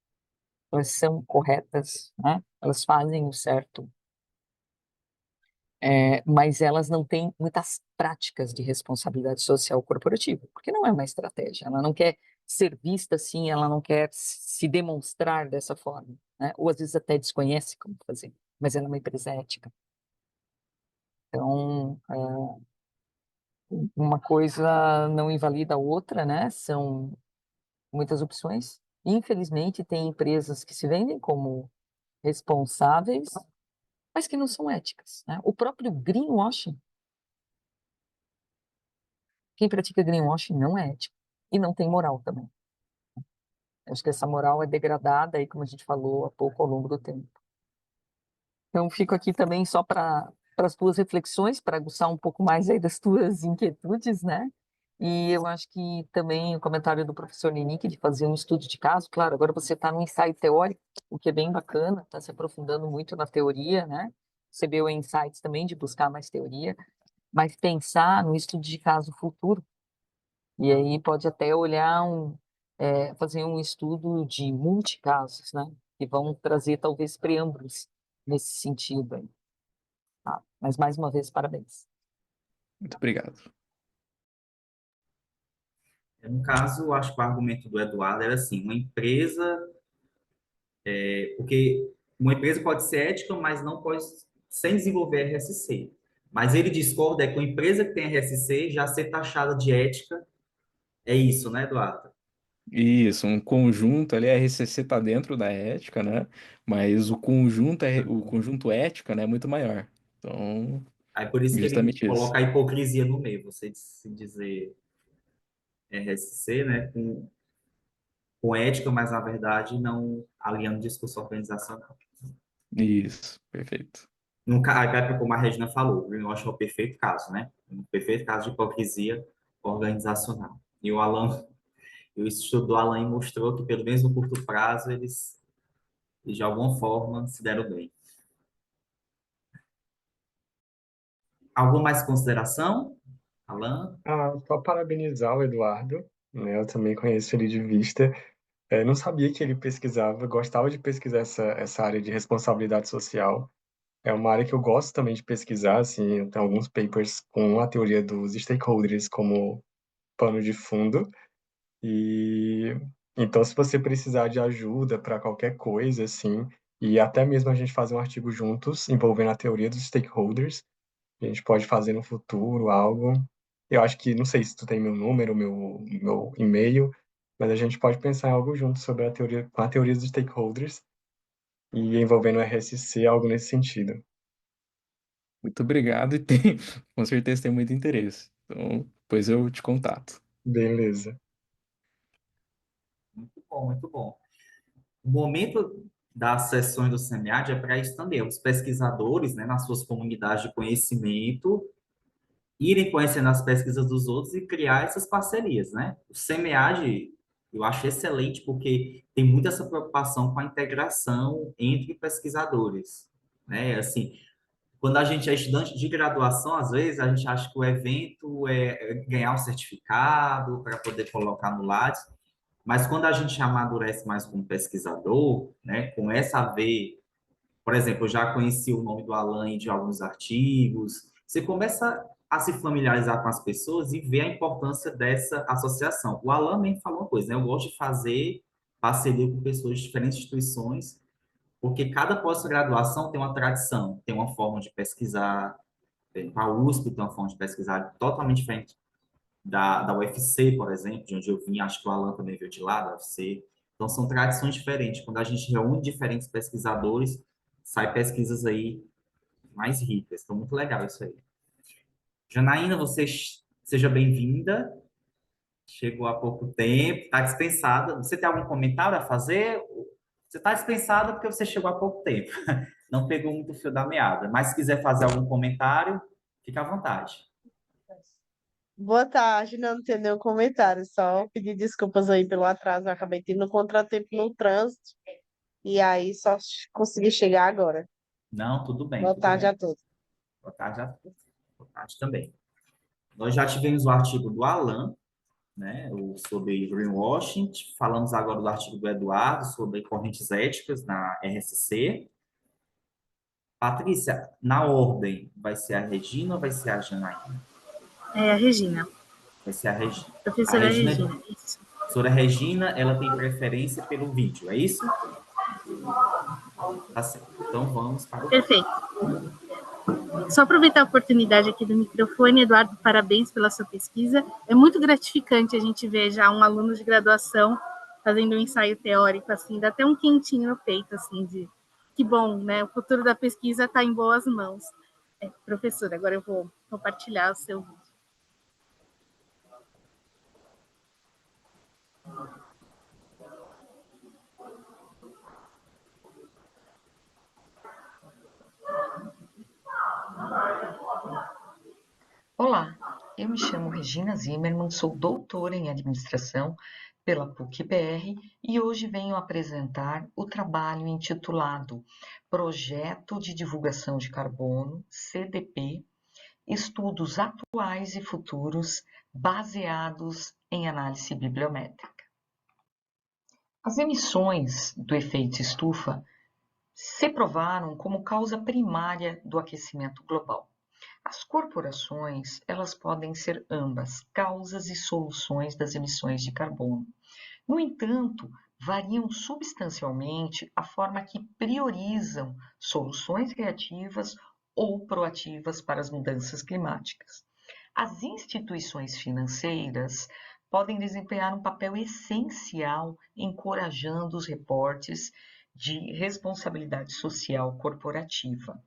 S5: elas são corretas, né? Elas fazem o certo, mas elas não têm muitas práticas de responsabilidade social corporativa, porque não é uma estratégia, ela não quer ser vista assim, ela não quer se demonstrar dessa forma, né? Ou às vezes até desconhece como fazer, mas ela é uma empresa ética. Então, uma coisa não invalida a outra, né? São muitas opções. Infelizmente, tem empresas que se vendem como responsáveis, mas que não são éticas, né? O próprio greenwashing, quem pratica greenwashing não é ético e não tem moral também. Acho que essa moral é degradada aí, como a gente falou há pouco, ao longo do tempo. Então, fico aqui também só para as tuas reflexões, para aguçar um pouco mais aí das tuas inquietudes, né? E eu acho que também o comentário do professor Ninique de fazer um estudo de caso, claro, agora você está no ensaio teórico, o que é bem bacana, está se aprofundando muito na teoria, né? Recebeu insights também de buscar mais teoria, mas pensar no estudo de caso futuro, e aí pode até olhar fazer um estudo de multicasos, né? Que vão trazer talvez preâmbulos nesse sentido aí, tá? Mas mais uma vez, parabéns.
S6: Muito obrigado.
S1: No caso, eu acho que o argumento do Eduardo era assim, uma empresa, porque uma empresa pode ser ética, mas não pode sem desenvolver RSC. Mas ele discorda que uma empresa que tem RSC já ser taxada de ética, é isso, né, Eduardo?
S6: Isso, um conjunto ali, a RCC está dentro da ética, né? Mas o conjunto ética, né, é muito maior. Então,
S1: Aí por isso que ele
S6: justamente isso.
S1: coloca a hipocrisia no meio, você se dizer RSC, né, com ética, mas na verdade não alinhando o discurso organizacional.
S6: Isso, perfeito.
S1: Como a Regina falou, o greenwashing é o perfeito caso, né? Um perfeito caso de hipocrisia organizacional. E o estudo do Alan mostrou que, pelo menos no curto prazo, eles de alguma forma, se deram bem. Alguma mais consideração, Alan?
S3: Só parabenizar o Eduardo, né? Eu também conheço ele de vista. Não sabia que ele pesquisava, gostava de pesquisar essa área de responsabilidade social. É uma área que eu gosto também de pesquisar, assim, eu tenho alguns papers com a teoria dos stakeholders como pano de fundo. E então, se você precisar de ajuda para qualquer coisa, assim, e até mesmo a gente fazer um artigo juntos envolvendo a teoria dos stakeholders, a gente pode fazer no futuro algo. Eu acho que, não sei se tu tem meu número, meu e-mail, mas a gente pode pensar em algo junto sobre com a teoria dos stakeholders e envolvendo o RSC, algo nesse sentido.
S6: Muito obrigado e com certeza tem muito interesse. Então, depois eu te contato.
S3: Beleza.
S1: Muito bom, muito bom. O momento das sessões do SEMEAD é para isso também. Os pesquisadores, né, nas suas comunidades de conhecimento, irem conhecendo as pesquisas dos outros e criar essas parcerias, né? O SEMEAD, eu acho excelente porque tem muita essa preocupação com a integração entre pesquisadores, né? Assim, quando a gente é estudante de graduação, às vezes a gente acha que o evento é ganhar um certificado para poder colocar no Lattes, mas quando a gente amadurece mais como pesquisador, né, começa a ver, por exemplo, eu já conheci o nome do Alan de alguns artigos, você começa a se familiarizar com as pessoas e ver a importância dessa associação. O Alan mesmo falou uma coisa, né, eu gosto de fazer parceria com pessoas de diferentes instituições, porque cada pós-graduação tem uma tradição, tem uma forma de pesquisar, a USP tem uma forma de pesquisar totalmente diferente da UFC, por exemplo, de onde eu vim, acho que o Alan também veio de lá, da UFC. Então, são tradições diferentes. Quando a gente reúne diferentes pesquisadores, sai pesquisas aí mais ricas. Então, muito legal isso aí. Janaína, você seja bem-vinda. Chegou há pouco tempo, está dispensada. Você tem algum comentário a fazer? Você está dispensada porque você chegou há pouco tempo. Não pegou muito o fio da meada. Mas se quiser fazer algum comentário, fique à vontade.
S7: Boa tarde, não tenho nenhum comentário, só pedir desculpas aí pelo atraso, eu acabei tendo um contratempo no trânsito, e aí só consegui chegar agora.
S1: Não, tudo bem,
S7: Boa
S1: tudo
S7: tarde
S1: bem.
S7: a todos.
S1: Boa tarde a todos. Boa tarde também. Nós já tivemos o artigo do Alan, né, sobre greenwashing, falamos agora do artigo do Eduardo sobre correntes éticas na RSC. Patrícia, na ordem, vai ser a Regina ou vai ser a Janaína?
S2: É a Regina,
S1: Vai ser a Regina. A
S2: professora
S1: Regina,
S2: Regina. Isso.
S1: a professora Regina, ela tem preferência pelo vídeo, é isso? Tá certo. Então vamos para o vídeo.
S2: Perfeito. Só aproveitar a oportunidade aqui do microfone, Eduardo, parabéns pela sua pesquisa. É muito gratificante a gente ver já um aluno de graduação fazendo um ensaio teórico, assim, dá até um quentinho no peito, assim, de que bom, né? O futuro da pesquisa está em boas mãos. Professora, agora eu vou compartilhar o seu vídeo.
S8: Olá,
S5: eu me chamo Regina Zimmermann, sou doutora em administração pela PUC-PR e hoje venho apresentar o trabalho intitulado Projeto de Divulgação de Carbono, CDP, Estudos Atuais e Futuros baseados em análise bibliométrica. As emissões do efeito estufa se provaram como causa primária do aquecimento global. As corporações, elas podem ser ambas causas e soluções das emissões de carbono. No entanto, variam substancialmente a forma que priorizam soluções reativas ou proativas para as mudanças climáticas. As instituições financeiras podem desempenhar um papel essencial encorajando os reportes de responsabilidade social corporativa.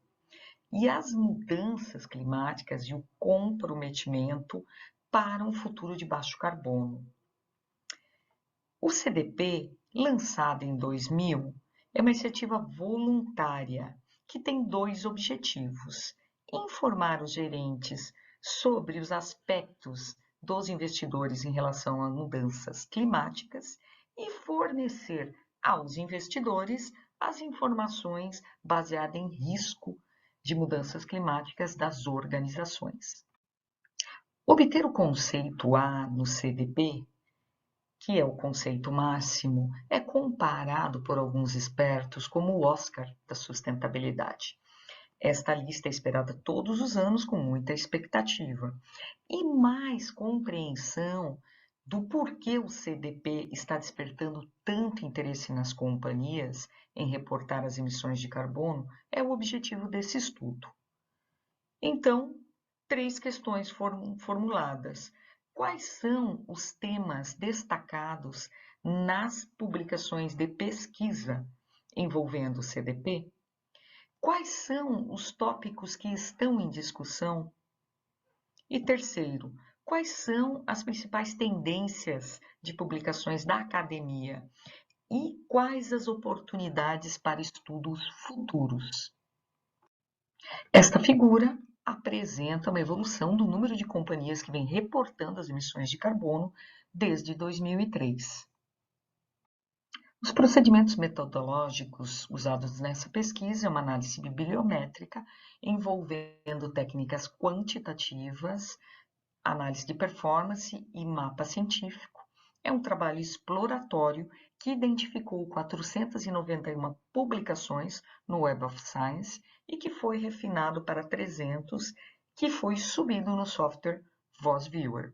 S5: E as mudanças climáticas e o comprometimento para um futuro de baixo carbono. O CDP, lançado em 2000, é uma iniciativa voluntária que tem 2 objetivos: informar os gerentes sobre os aspectos dos investidores em relação a mudanças climáticas e fornecer aos investidores as informações baseadas em risco de mudanças climáticas das organizações. Obter o conceito A no CDP, que é o conceito máximo, é comparado por alguns expertos como o Oscar da sustentabilidade. Esta lista é esperada todos os anos com muita expectativa e mais compreensão do porquê o CDP está despertando tanto interesse nas companhias em reportar as emissões de carbono é o objetivo desse estudo. Então, 3 questões foram formuladas. Quais são os temas destacados nas publicações de pesquisa envolvendo o CDP? Quais são os tópicos que estão em discussão? E terceiro, quais são as principais tendências de publicações da academia e quais as oportunidades para estudos futuros? Esta figura apresenta uma evolução do número de companhias que vem reportando as emissões de carbono desde 2003. Os procedimentos metodológicos usados nessa pesquisa é uma análise bibliométrica envolvendo técnicas quantitativas, análise de performance e mapa científico. É um trabalho exploratório que identificou 491 publicações no Web of Science e que foi refinado para 300, que foi subido no software VozViewer.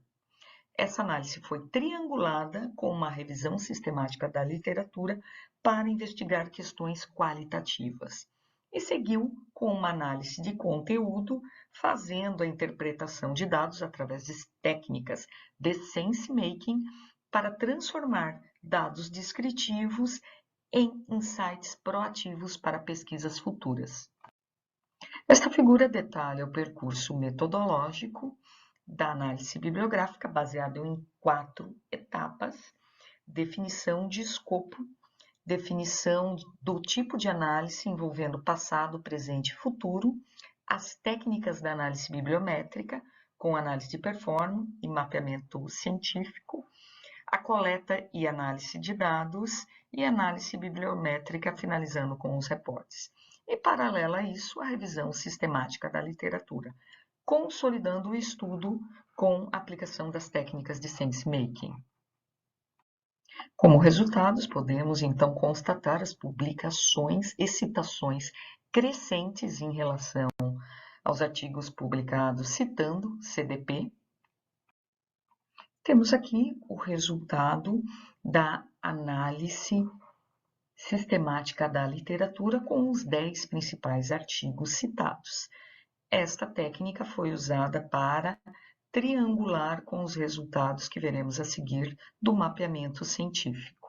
S5: Essa análise foi triangulada com uma revisão sistemática da literatura para investigar questões qualitativas e seguiu com uma análise de conteúdo, fazendo a interpretação de dados através de técnicas de sense-making para transformar dados descritivos em insights proativos para pesquisas futuras. Esta figura detalha o percurso metodológico da análise bibliográfica baseado em 4 etapas: definição de escopo, definição do tipo de análise envolvendo passado, presente e futuro, as técnicas da análise bibliométrica, com análise de performance e mapeamento científico, a coleta e análise de dados e análise bibliométrica, finalizando com os reportes. E, paralela a isso, a revisão sistemática da literatura, consolidando o estudo com a aplicação das técnicas de sense-making. Como resultados, podemos então constatar as publicações e citações crescentes em relação aos artigos publicados citando CDP. Temos aqui o resultado da análise sistemática da literatura com os 10 principais artigos citados. Esta técnica foi usada para triangular com os resultados que veremos a seguir do mapeamento científico.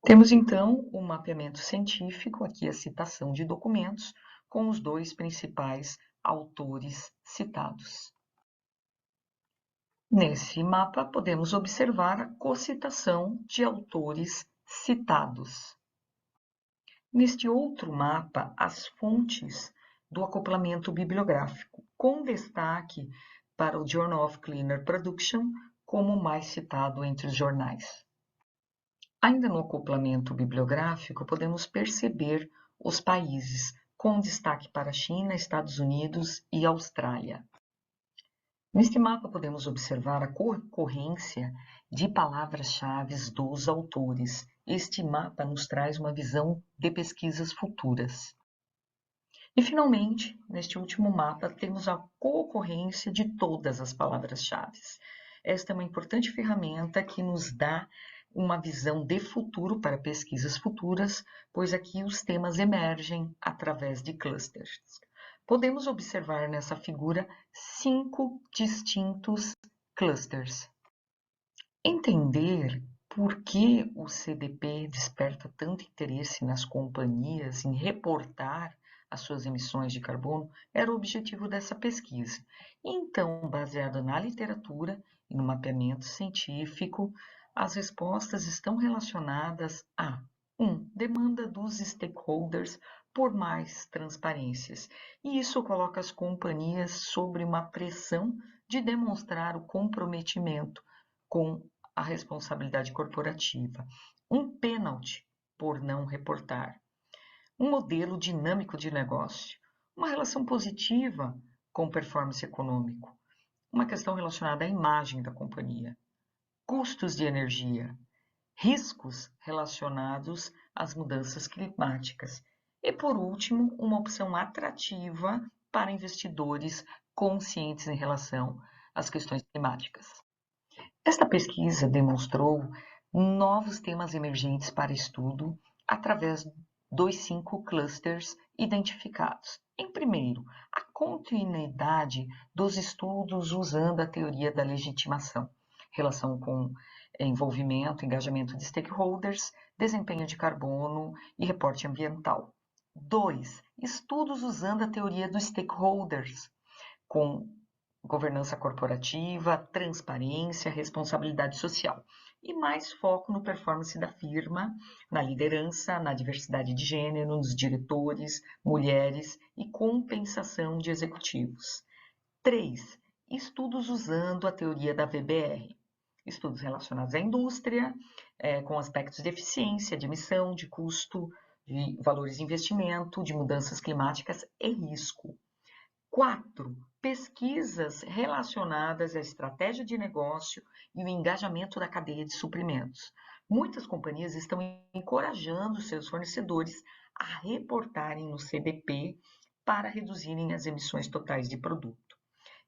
S5: Temos então o mapeamento científico, aqui a citação de documentos, com os 2 principais autores citados. Nesse mapa, podemos observar a cocitação de autores citados. Neste outro mapa, as fontes do acoplamento bibliográfico, com destaque para o Journal of Cleaner Production como o mais citado entre os jornais. Ainda no acoplamento bibliográfico, podemos perceber os países, com destaque para a China, Estados Unidos e Austrália. Neste mapa, podemos observar a concorrência de palavras-chave dos autores. Este mapa nos traz uma visão de pesquisas futuras. E, finalmente, neste último mapa, temos a concorrência de todas as palavras-chave. Esta é uma importante ferramenta que nos dá uma visão de futuro para pesquisas futuras, pois aqui os temas emergem através de clusters. Podemos observar nessa figura 5 distintos clusters. Entender por que o CDP desperta tanto interesse nas companhias em reportar as suas emissões de carbono era o objetivo dessa pesquisa. Então, baseado na literatura e no mapeamento científico, as respostas estão relacionadas a 1. Demanda dos stakeholders por mais transparências. E isso coloca as companhias sobre uma pressão de demonstrar o comprometimento com a responsabilidade corporativa. Um pênalti por não reportar. Um modelo dinâmico de negócio. Uma relação positiva com performance econômico. Uma questão relacionada à imagem da companhia. Custos de energia. Riscos relacionados às mudanças climáticas. E, por último, uma opção atrativa para investidores conscientes em relação às questões climáticas. Esta pesquisa demonstrou novos temas emergentes para estudo através dos 5 clusters identificados. Em primeiro, a continuidade dos estudos usando a teoria da legitimação, relação com envolvimento, engajamento de stakeholders, desempenho de carbono e reporte ambiental. 2. Estudos usando a teoria dos stakeholders, com governança corporativa, transparência, responsabilidade social. E mais foco no performance da firma, na liderança, na diversidade de gênero, nos diretores, mulheres e compensação de executivos. 3. Estudos usando a teoria da VBR. Estudos relacionados à indústria, com aspectos de eficiência, de emissão, de custo, de valores de investimento, de mudanças climáticas e risco. 4. Pesquisas relacionadas à estratégia de negócio e o engajamento da cadeia de suprimentos. Muitas companhias estão encorajando seus fornecedores a reportarem no CDP para reduzirem as emissões totais de produto.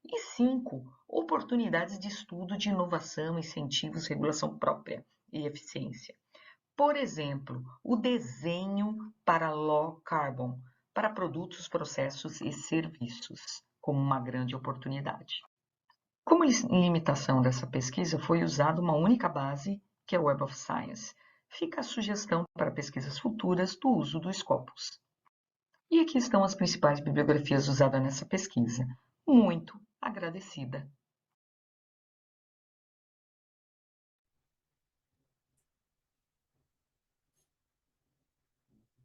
S5: E 5. Oportunidades de estudo de inovação, incentivos, regulação própria e eficiência. Por exemplo, o desenho para low carbon, para produtos, processos e serviços, como uma grande oportunidade. Como limitação dessa pesquisa, foi usada uma única base, que é o Web of Science. Fica a sugestão para pesquisas futuras do uso do Scopus. E aqui estão as principais bibliografias usadas nessa pesquisa. Muito agradecida.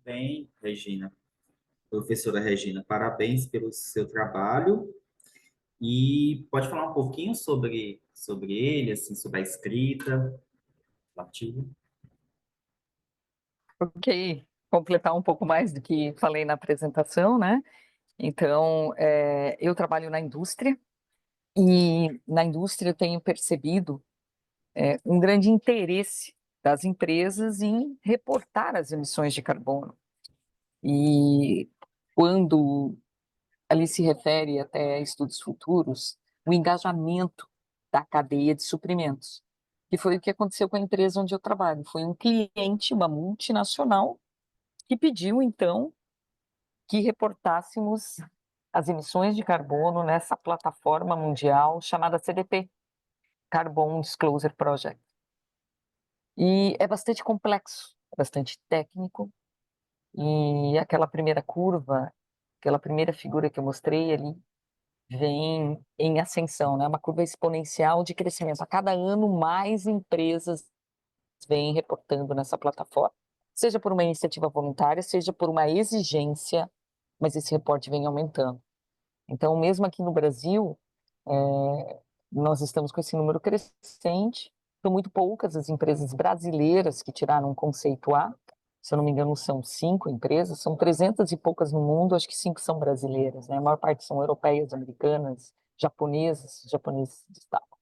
S1: Bem, Regina, professora Regina, parabéns pelo seu trabalho. E pode falar um pouquinho sobre ele, assim, sobre a escrita do artigo?
S5: Ok, completar um pouco mais do que falei na apresentação, né? Então, eu trabalho na indústria e na indústria eu tenho percebido um grande interesse das empresas em reportar as emissões de carbono. E quando ali se refere até a estudos futuros, o engajamento da cadeia de suprimentos, que foi o que aconteceu com a empresa onde eu trabalho. Foi um cliente, uma multinacional, que pediu, então, que reportássemos as emissões de carbono nessa plataforma mundial chamada CDP, Carbon Disclosure Project. E é bastante complexo, bastante técnico, e aquela primeira curva, aquela primeira figura que eu mostrei ali, vem em ascensão, né? Uma curva exponencial de crescimento. A cada ano, mais empresas vêm reportando nessa plataforma, seja por uma iniciativa voluntária, seja por uma exigência, mas esse reporte vem aumentando. Então, mesmo aqui no Brasil, Nós estamos com esse número crescente, são muito poucas as empresas brasileiras que tiraram um conceito A, se eu não me engano são 5 empresas, são 300 e poucas no mundo, acho que 5 são brasileiras, né? A maior parte são europeias, americanas, japoneses destacam.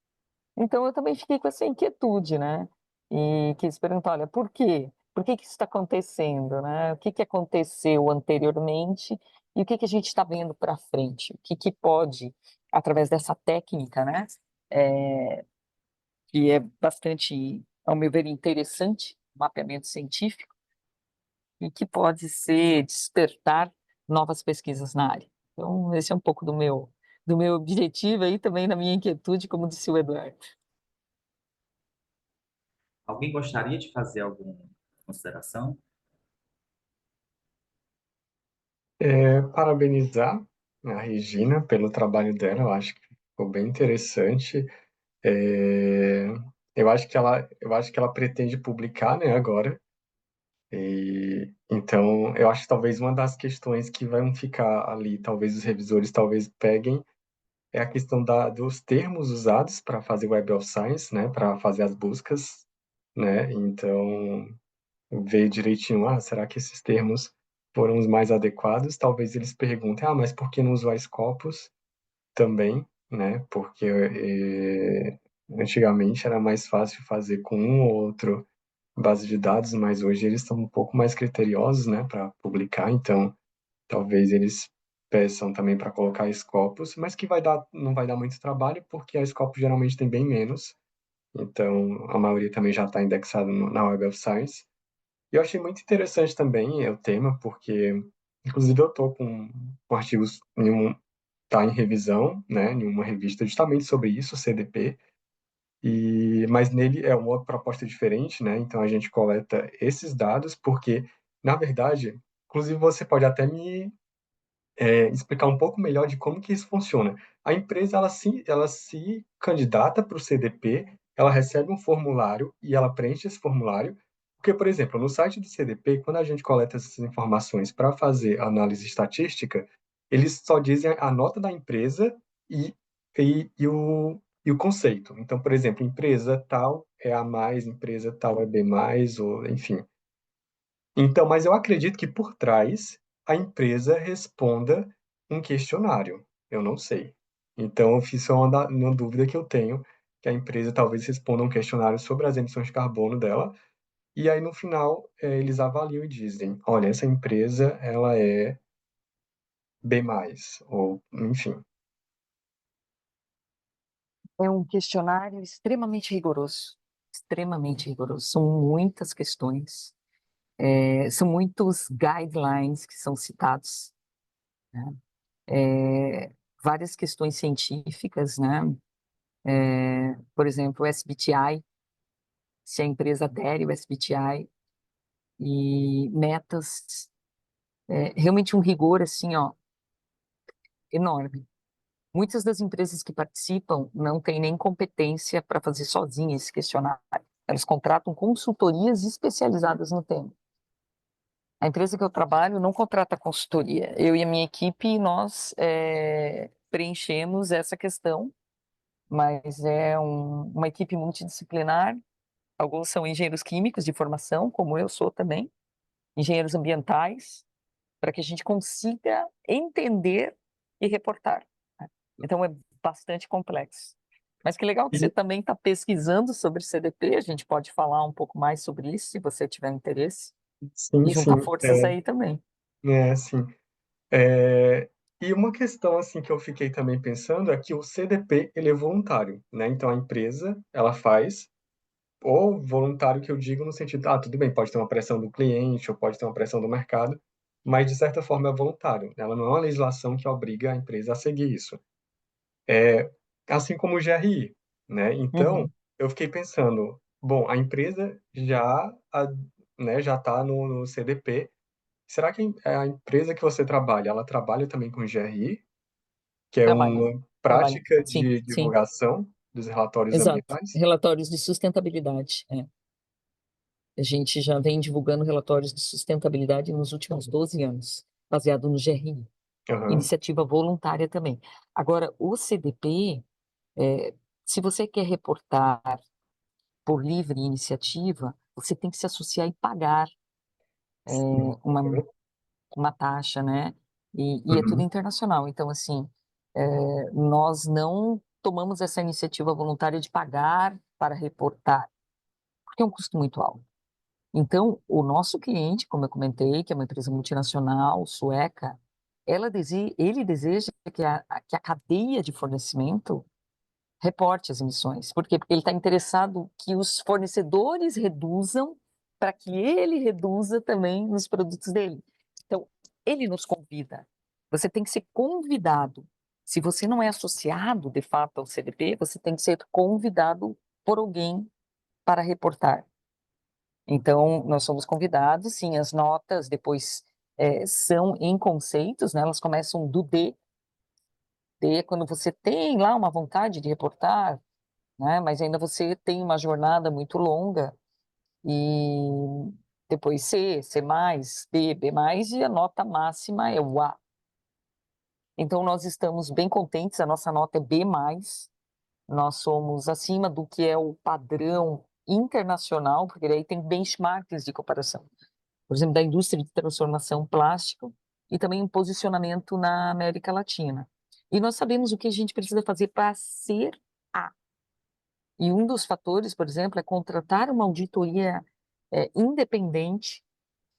S5: Então eu também fiquei com essa inquietude, né? E quis perguntar, olha, por quê? Por que que isso está acontecendo, né? O que que aconteceu anteriormente e o que que a gente está vendo para frente? O que que pode, através dessa técnica, né? É, que é bastante, ao meu ver, interessante, mapeamento científico, e que pode ser despertar novas pesquisas na área. Então, esse é um pouco do meu objetivo aí também, na minha inquietude, como disse o Eduardo.
S1: Alguém gostaria de fazer alguma consideração?
S3: Parabenizar a Regina pelo trabalho dela, eu acho que ficou bem interessante. É, eu acho que ela pretende publicar, né, agora. E então, eu acho que talvez uma das questões que vão ficar ali, talvez os revisores talvez peguem, é a questão dos termos usados para fazer Web of Science, né, para fazer as buscas, né? Então, ver direitinho, será que esses termos foram os mais adequados? Talvez eles perguntem, mas por que não usar Scopus também, né? Porque antigamente era mais fácil fazer com um ou outro base de dados, mas hoje eles estão um pouco mais criteriosos, né, para publicar, então talvez eles peçam também para colocar Scopus, mas que não vai dar muito trabalho, porque a Scopus geralmente tem bem menos, então a maioria também já está indexada na Web of Science. E eu achei muito interessante também o tema, porque inclusive eu estou com artigos tá em revisão, né, em uma revista justamente sobre isso, CDP, mas nele é uma outra proposta diferente, né? Então a gente coleta esses dados porque, na verdade, inclusive você pode até me explicar um pouco melhor de como que isso funciona. A empresa ela se candidata para o CDP, ela recebe um formulário e ela preenche esse formulário. Porque, por exemplo, no site do CDP, quando a gente coleta essas informações para fazer análise estatística, eles só dizem a nota da empresa e, e o conceito. Então, por exemplo, empresa tal é A mais, empresa tal é B mais, ou enfim. Então, mas eu acredito que por trás a empresa responda um questionário. Eu não sei. Então, isso é uma dúvida que eu tenho, que a empresa talvez responda um questionário sobre as emissões de carbono dela, e aí no final eles avaliam e dizem, olha, essa empresa ela é B+, ou enfim.
S5: É um questionário extremamente rigoroso, extremamente rigoroso. São muitas questões, são muitos guidelines que são citados, né? Várias questões científicas, né? Por exemplo, o SBTI, se a empresa adere ao SBTI, e metas, realmente um rigor assim, ó, enorme. Muitas das empresas que participam não têm nem competência para fazer sozinhas esse questionário. Elas contratam consultorias especializadas no tema. A empresa que eu trabalho não contrata consultoria. Eu e a minha equipe, nós preenchemos essa questão, mas é uma equipe multidisciplinar. Alguns são engenheiros químicos de formação, como eu sou também, engenheiros ambientais, para que a gente consiga entender e reportar, né? Então, é bastante complexo. Mas que legal que você também está pesquisando sobre CDP, a gente pode falar um pouco mais sobre isso, se você tiver interesse, e
S3: Sim,
S5: juntar
S3: sim,
S5: forças aí também.
S3: sim. É, e uma questão assim que eu fiquei também pensando é que o CDP ele é voluntário, né? Então a empresa ela faz, ou voluntário que eu digo no sentido, tudo bem, pode ter uma pressão do cliente ou pode ter uma pressão do mercado, mas de certa forma é voluntário. Ela não é uma legislação que obriga a empresa a seguir isso. Assim como o GRI, né? Então
S5: Uhum.
S3: eu fiquei pensando, bom, a empresa né, já está no CDP. Será que a empresa que você trabalha, ela trabalha também com GRI, que é
S5: Trabalha,
S3: uma
S5: trabalha,
S3: prática
S5: sim,
S3: de
S5: sim,
S3: divulgação dos relatórios
S5: exato.
S3: ambientais?
S5: Relatórios de sustentabilidade, A gente já vem divulgando relatórios de sustentabilidade nos últimos 12 anos, baseado no GRI.
S3: Aham,
S5: Iniciativa voluntária também. Agora, o CDP, Se você quer reportar por livre iniciativa, você tem que se associar e pagar
S3: Sim.
S5: uma taxa, né? E é tudo
S3: Uhum.
S5: internacional. Então, assim, nós não tomamos essa iniciativa voluntária de pagar para reportar, porque é um custo muito alto. Então, o nosso cliente, como eu comentei, que é uma empresa multinacional sueca, ele deseja que a cadeia de fornecimento reporte as emissões. Por quê? Porque ele está interessado que os fornecedores reduzam para que ele reduza também nos produtos dele. Então, ele nos convida. Você tem que ser convidado. Se você não é associado, de fato, ao CDP, você tem que ser convidado por alguém para reportar. Então, nós somos convidados, sim, as notas depois são em conceitos, né? Elas começam do D. D é quando você tem lá uma vontade de reportar, né? Mas ainda você tem uma jornada muito longa e depois C, C+, B, B+, e a nota máxima é o A. Então, nós estamos bem contentes, a nossa nota é B+, nós somos acima do que é o padrão internacional, porque daí tem benchmarks de comparação. Por exemplo, da indústria de transformação plástico e também um posicionamento na América Latina. E nós sabemos o que a gente precisa fazer para ser A. E um dos fatores, por exemplo, é contratar uma auditoria independente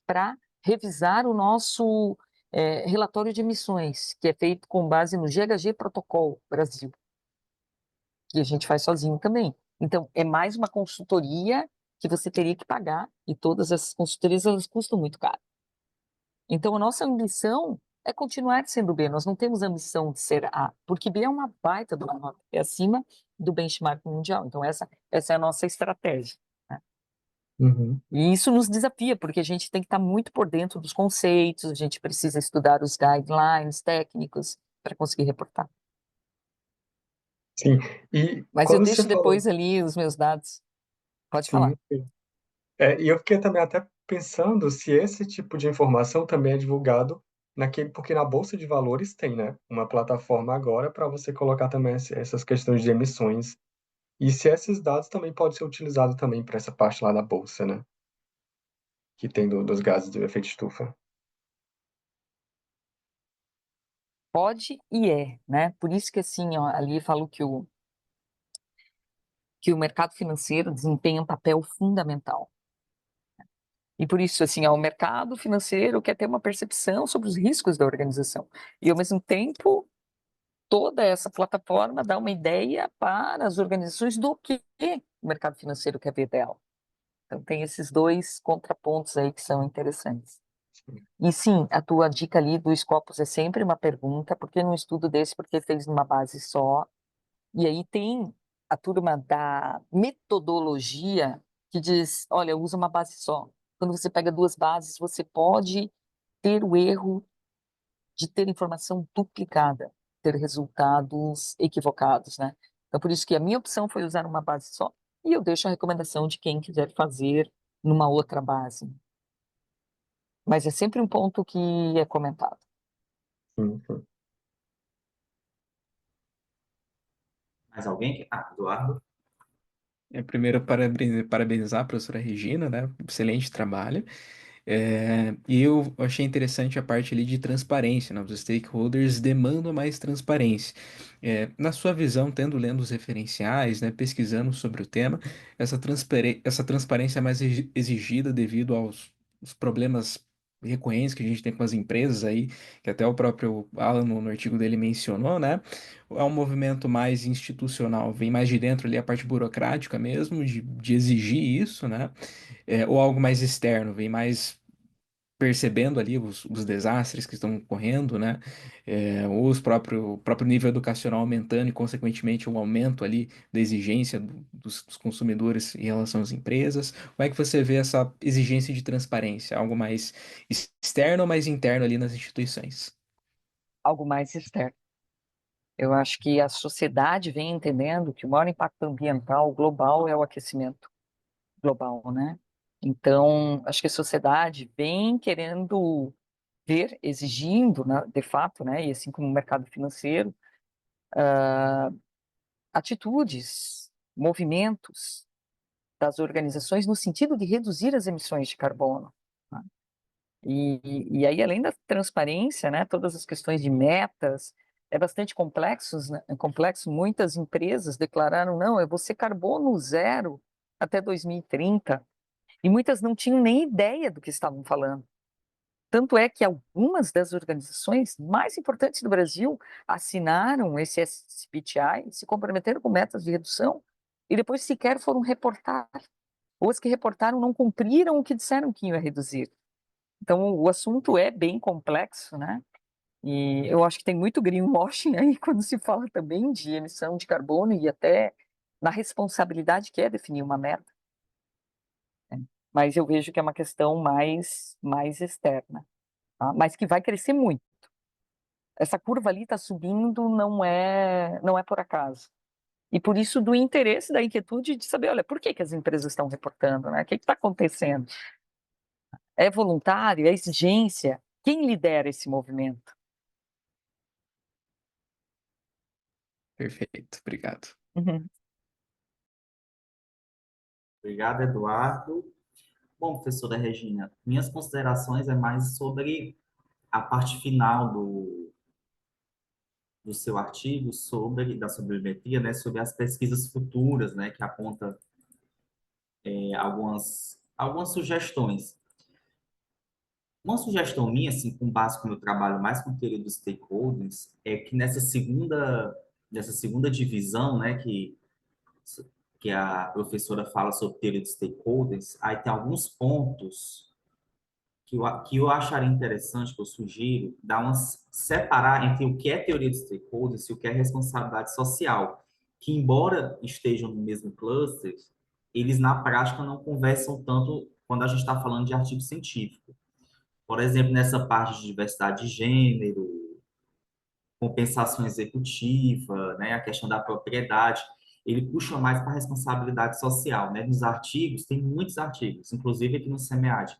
S5: para revisar o nosso relatório de emissões, que é feito com base no GHG Protocol Brasil, que a gente faz sozinho também. Então, é mais uma consultoria que você teria que pagar, e todas essas consultorias elas custam muito caro. Então, a nossa ambição é continuar sendo B. Nós não temos ambição de ser A, porque B é uma baita do nota, é acima do benchmark mundial. Então, essa é a nossa estratégia, né?
S3: Uhum.
S5: E isso nos desafia, porque a gente tem que estar muito por dentro dos conceitos, a gente precisa estudar os guidelines técnicos para conseguir reportar.
S3: Sim. E
S5: Mas eu
S3: quando você
S5: deixo
S3: falou,
S5: depois ali os meus dados. Pode
S3: sim,
S5: falar.
S3: e eu fiquei também até pensando se esse tipo de informação também é divulgado naquele, porque na Bolsa de Valores tem, né, uma plataforma agora para você colocar também essas questões de emissões. E se esses dados também podem ser utilizados também para essa parte lá da Bolsa, né, que tem dos gases de efeito estufa.
S5: Pode e é, né? Por isso que assim, ó, ali falo que o mercado financeiro desempenha um papel fundamental. E por isso, assim, ó, o mercado financeiro quer ter uma percepção sobre os riscos da organização. E, ao mesmo tempo, toda essa plataforma dá uma ideia para as organizações do que o mercado financeiro quer ver dela. Então, tem esses dois contrapontos aí que são interessantes. E sim, a tua dica ali do Scopus é sempre uma pergunta, por que num estudo desse, porque fez numa base só? E aí tem a turma da metodologia que diz, olha, usa uma base só. Quando você pega duas bases, você pode ter o erro de ter informação duplicada, ter resultados equivocados, né? Então, por isso que a minha opção foi usar uma base só, e eu deixo a recomendação de quem quiser fazer numa outra base. Mas é sempre um ponto que é comentado.
S3: Sim, sim.
S1: Mais alguém? Eduardo.
S6: Primeiro, parabenizar a professora Regina, né? Excelente trabalho. E eu achei interessante a parte ali de transparência, né? Os stakeholders demandam mais transparência. Na sua visão, lendo os referenciais, né, pesquisando sobre o tema, essa transparência é mais exigida devido aos os problemas recorrentes que a gente tem com as empresas aí, que até o próprio Alan no artigo dele mencionou, né? É um movimento mais institucional, vem mais de dentro ali a parte burocrática mesmo, de exigir isso, né? Ou algo mais externo, vem mais percebendo ali os desastres que estão ocorrendo, né? Ou o próprio nível educacional aumentando e, consequentemente, um aumento ali da exigência dos consumidores em relação às empresas. Como é que você vê essa exigência de transparência? Algo mais externo ou mais interno ali nas instituições?
S5: Algo mais externo. Eu acho que a sociedade vem entendendo que o maior impacto ambiental global é o aquecimento global, né? Então, acho que a sociedade vem querendo ver, exigindo, né, de fato, né, e assim como o mercado financeiro, atitudes, movimentos das organizações no sentido de reduzir as emissões de carbono, né? E aí, além da transparência, né, todas as questões de metas, é bastante complexo. Muitas empresas declararam, não, eu vou ser carbono zero até 2030, e muitas não tinham nem ideia do que estavam falando. Tanto é que algumas das organizações mais importantes do Brasil assinaram esse SBTi, se comprometeram com metas de redução, e depois sequer foram reportar. Ou as que reportaram não cumpriram o que disseram que iam reduzir. Então, o assunto é bem complexo, né? E eu acho que tem muito greenwashing aí quando se fala também de emissão de carbono e até na responsabilidade que é definir uma meta, né? Mas eu vejo que é uma questão mais externa, tá? Mas que vai crescer muito. Essa curva ali está subindo, não é por acaso. E por isso do interesse, da inquietude de saber, olha, por que as empresas estão reportando, né? O que está acontecendo? É voluntário? É exigência? Quem lidera esse movimento?
S6: Perfeito, obrigado.
S5: Uhum.
S1: Obrigado, Eduardo. Bom, professora Regina, minhas considerações é mais sobre a parte final do seu artigo da sobriometria, né, sobre as pesquisas futuras, né, que aponta algumas sugestões. Uma sugestão minha, assim, com base no meu trabalho mais com teoria dos stakeholders, é que nessa segunda divisão, né, que a professora fala sobre teoria dos stakeholders, aí tem alguns pontos que eu acharia interessante, que eu sugiro, separar entre o que é teoria dos stakeholders e o que é responsabilidade social, que embora estejam no mesmo cluster, eles na prática não conversam tanto quando a gente está falando de artigo científico. Por exemplo, nessa parte de diversidade de gênero, compensação executiva, né, a questão da propriedade, ele puxa mais para a responsabilidade social, né? Nos artigos, tem muitos artigos, inclusive aqui no SEMEAD,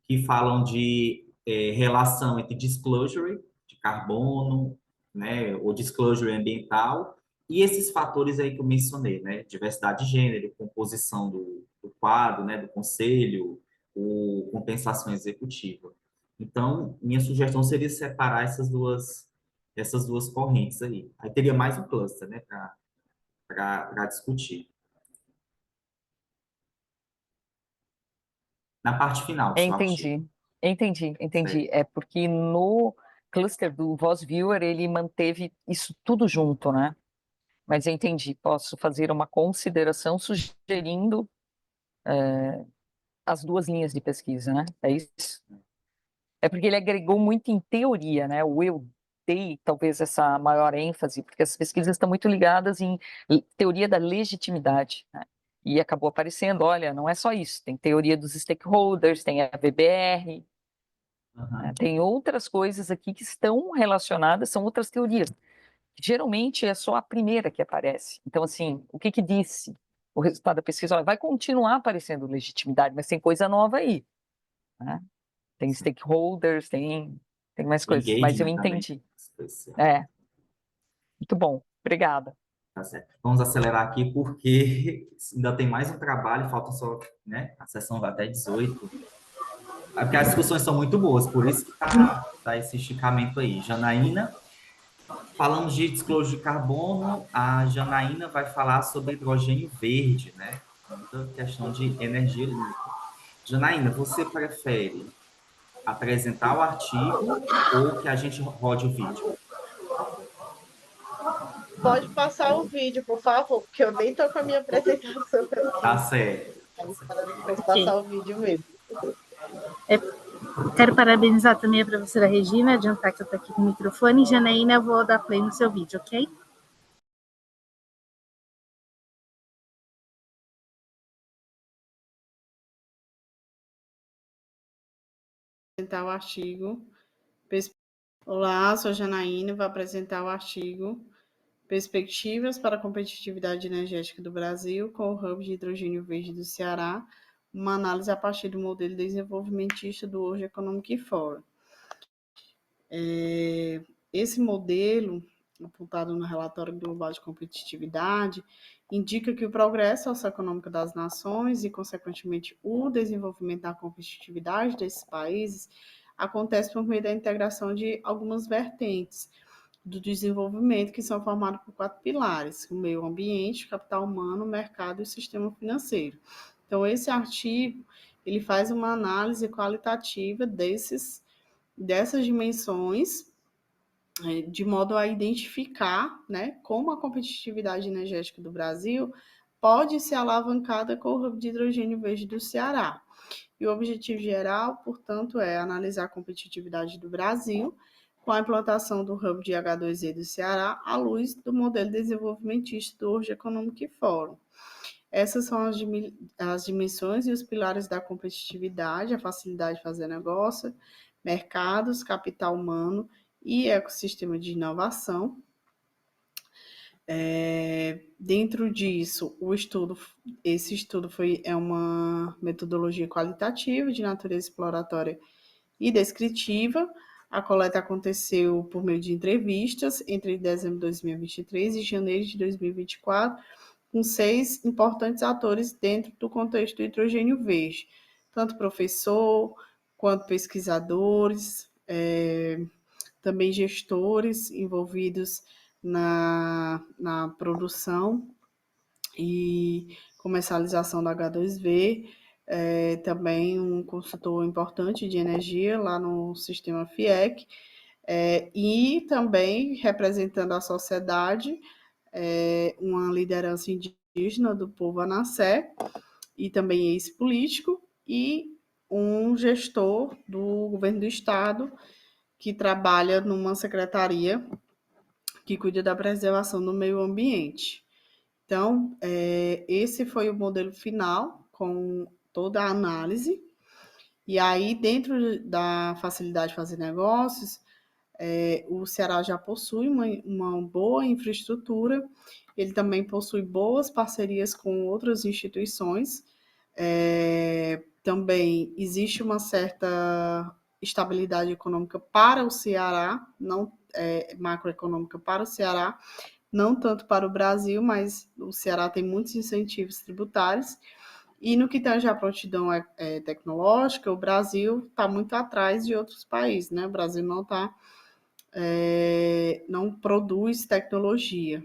S1: que falam de relação entre disclosure de carbono, né, ou disclosure ambiental, e esses fatores aí que eu mencionei, né, diversidade de gênero, composição do quadro, né, do conselho, ou compensação executiva. Então, minha sugestão seria separar essas duas correntes aí. Aí teria mais um cluster, né, para discutir. Na parte final do seu artigo.
S5: Entendi.
S1: Certo.
S5: É porque no cluster do Voz Viewer ele manteve isso tudo junto, né? Mas eu entendi, posso fazer uma consideração sugerindo as duas linhas de pesquisa, né? É isso? É porque ele agregou muito em teoria, né? Eu dei talvez essa maior ênfase, porque as pesquisas estão muito ligadas em teoria da legitimidade, né? E acabou aparecendo, olha, não é só isso, tem teoria dos stakeholders, tem a VBR, né?
S1: Uhum.
S5: Tem outras coisas aqui que estão relacionadas, são outras teorias. Geralmente é só a primeira que aparece. Então, assim, o que disse o resultado da pesquisa? Olha, vai continuar aparecendo legitimidade, mas tem coisa nova aí, né? Tem stakeholders, tem mais coisas, mas eu
S1: Engagement também.
S5: entendi. É, muito bom. Obrigada.
S1: Tá certo. Vamos acelerar aqui porque ainda tem mais um trabalho, falta só, né? A sessão vai até 18. Porque as discussões são muito boas, por isso que tá esse esticamento aí. Janaína, falamos de disclosure de carbono, a Janaína vai falar sobre hidrogênio verde, né? Muita questão de energia limpa. Janaína, você prefere apresentar o artigo ou que a gente rode o vídeo?
S7: Pode passar o vídeo, por favor, porque eu nem tô com a minha apresentação
S1: Tá
S7: aqui.
S1: certo.
S7: Para depois
S2: Ok.
S7: passar o vídeo mesmo.
S2: Quero parabenizar também a professora Regina, adiantar que eu estou aqui com o microfone. E Janaína, eu vou dar play no seu vídeo, ok?
S8: Apresentar o artigo. Olá, sou a Janaína, vou apresentar o artigo Perspectivas para a Competitividade Energética do Brasil com o Hub de Hidrogênio Verde do Ceará, uma análise a partir do modelo desenvolvimentista do World Economic Forum. Esse modelo apontado no relatório global de competitividade, indica que o progresso socioeconômico das nações e, consequentemente, o desenvolvimento da competitividade desses países acontece por meio da integração de algumas vertentes do desenvolvimento, que são formadas por 4 pilares: o meio ambiente, o capital humano, o mercado e o sistema financeiro. Então, esse artigo ele faz uma análise qualitativa dessas dimensões, de modo a identificar, né, como a competitividade energética do Brasil pode ser alavancada com o hub de hidrogênio verde do Ceará. E o objetivo geral, portanto, é analisar a competitividade do Brasil com a implantação do hub de H2E do Ceará à luz do modelo desenvolvimentista do World Economic Forum. Essas são as dimensões e os pilares da competitividade: a facilidade de fazer negócio, mercados, capital humano e ecossistema de inovação. Dentro disso, esse estudo é uma metodologia qualitativa de natureza exploratória e descritiva. A coleta aconteceu por meio de entrevistas entre dezembro de 2023 e janeiro de 2024, com 6 importantes atores dentro do contexto do hidrogênio verde, tanto professor quanto pesquisadores, também gestores envolvidos na produção e comercialização da H2V, também um consultor importante de energia lá no sistema FIEC, e também representando a sociedade, uma liderança indígena do povo Anassé, e também ex-político, e um gestor do governo do estado que trabalha numa secretaria que cuida da preservação do meio ambiente. Então, esse foi o modelo final, com toda a análise. E aí, dentro da facilidade de fazer negócios, o Ceará já possui uma boa infraestrutura, ele também possui boas parcerias com outras instituições, também existe uma certa estabilidade econômica para o Ceará, não macroeconômica para o Ceará, não tanto para o Brasil, mas o Ceará tem muitos incentivos tributários. E no que tange à prontidão tecnológica, o Brasil está muito atrás de outros países, né? O Brasil não produz tecnologia.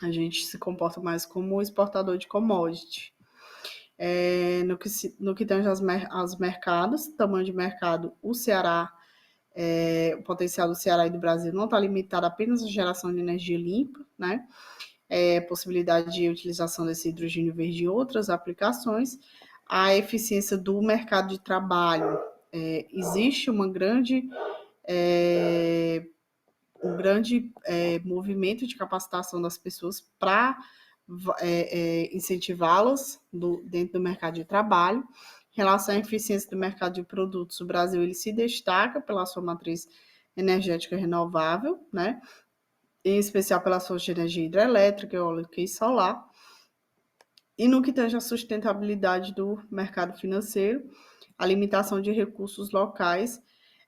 S8: A gente se comporta mais como exportador de commodity. No que tange aos mercados, tamanho de mercado, o Ceará, o potencial do Ceará e do Brasil não está limitado apenas à geração de energia limpa, né? Possibilidade de utilização desse hidrogênio verde em outras aplicações, a eficiência do mercado de trabalho. Existe um grande movimento de capacitação das pessoas para incentivá-las dentro do mercado de trabalho. Em relação à eficiência do mercado de produtos, o Brasil ele se destaca pela sua matriz energética renovável, né? Em especial pela fonte de energia hidrelétrica, eólica e solar. E no que tange à sustentabilidade do mercado financeiro, a limitação de recursos locais,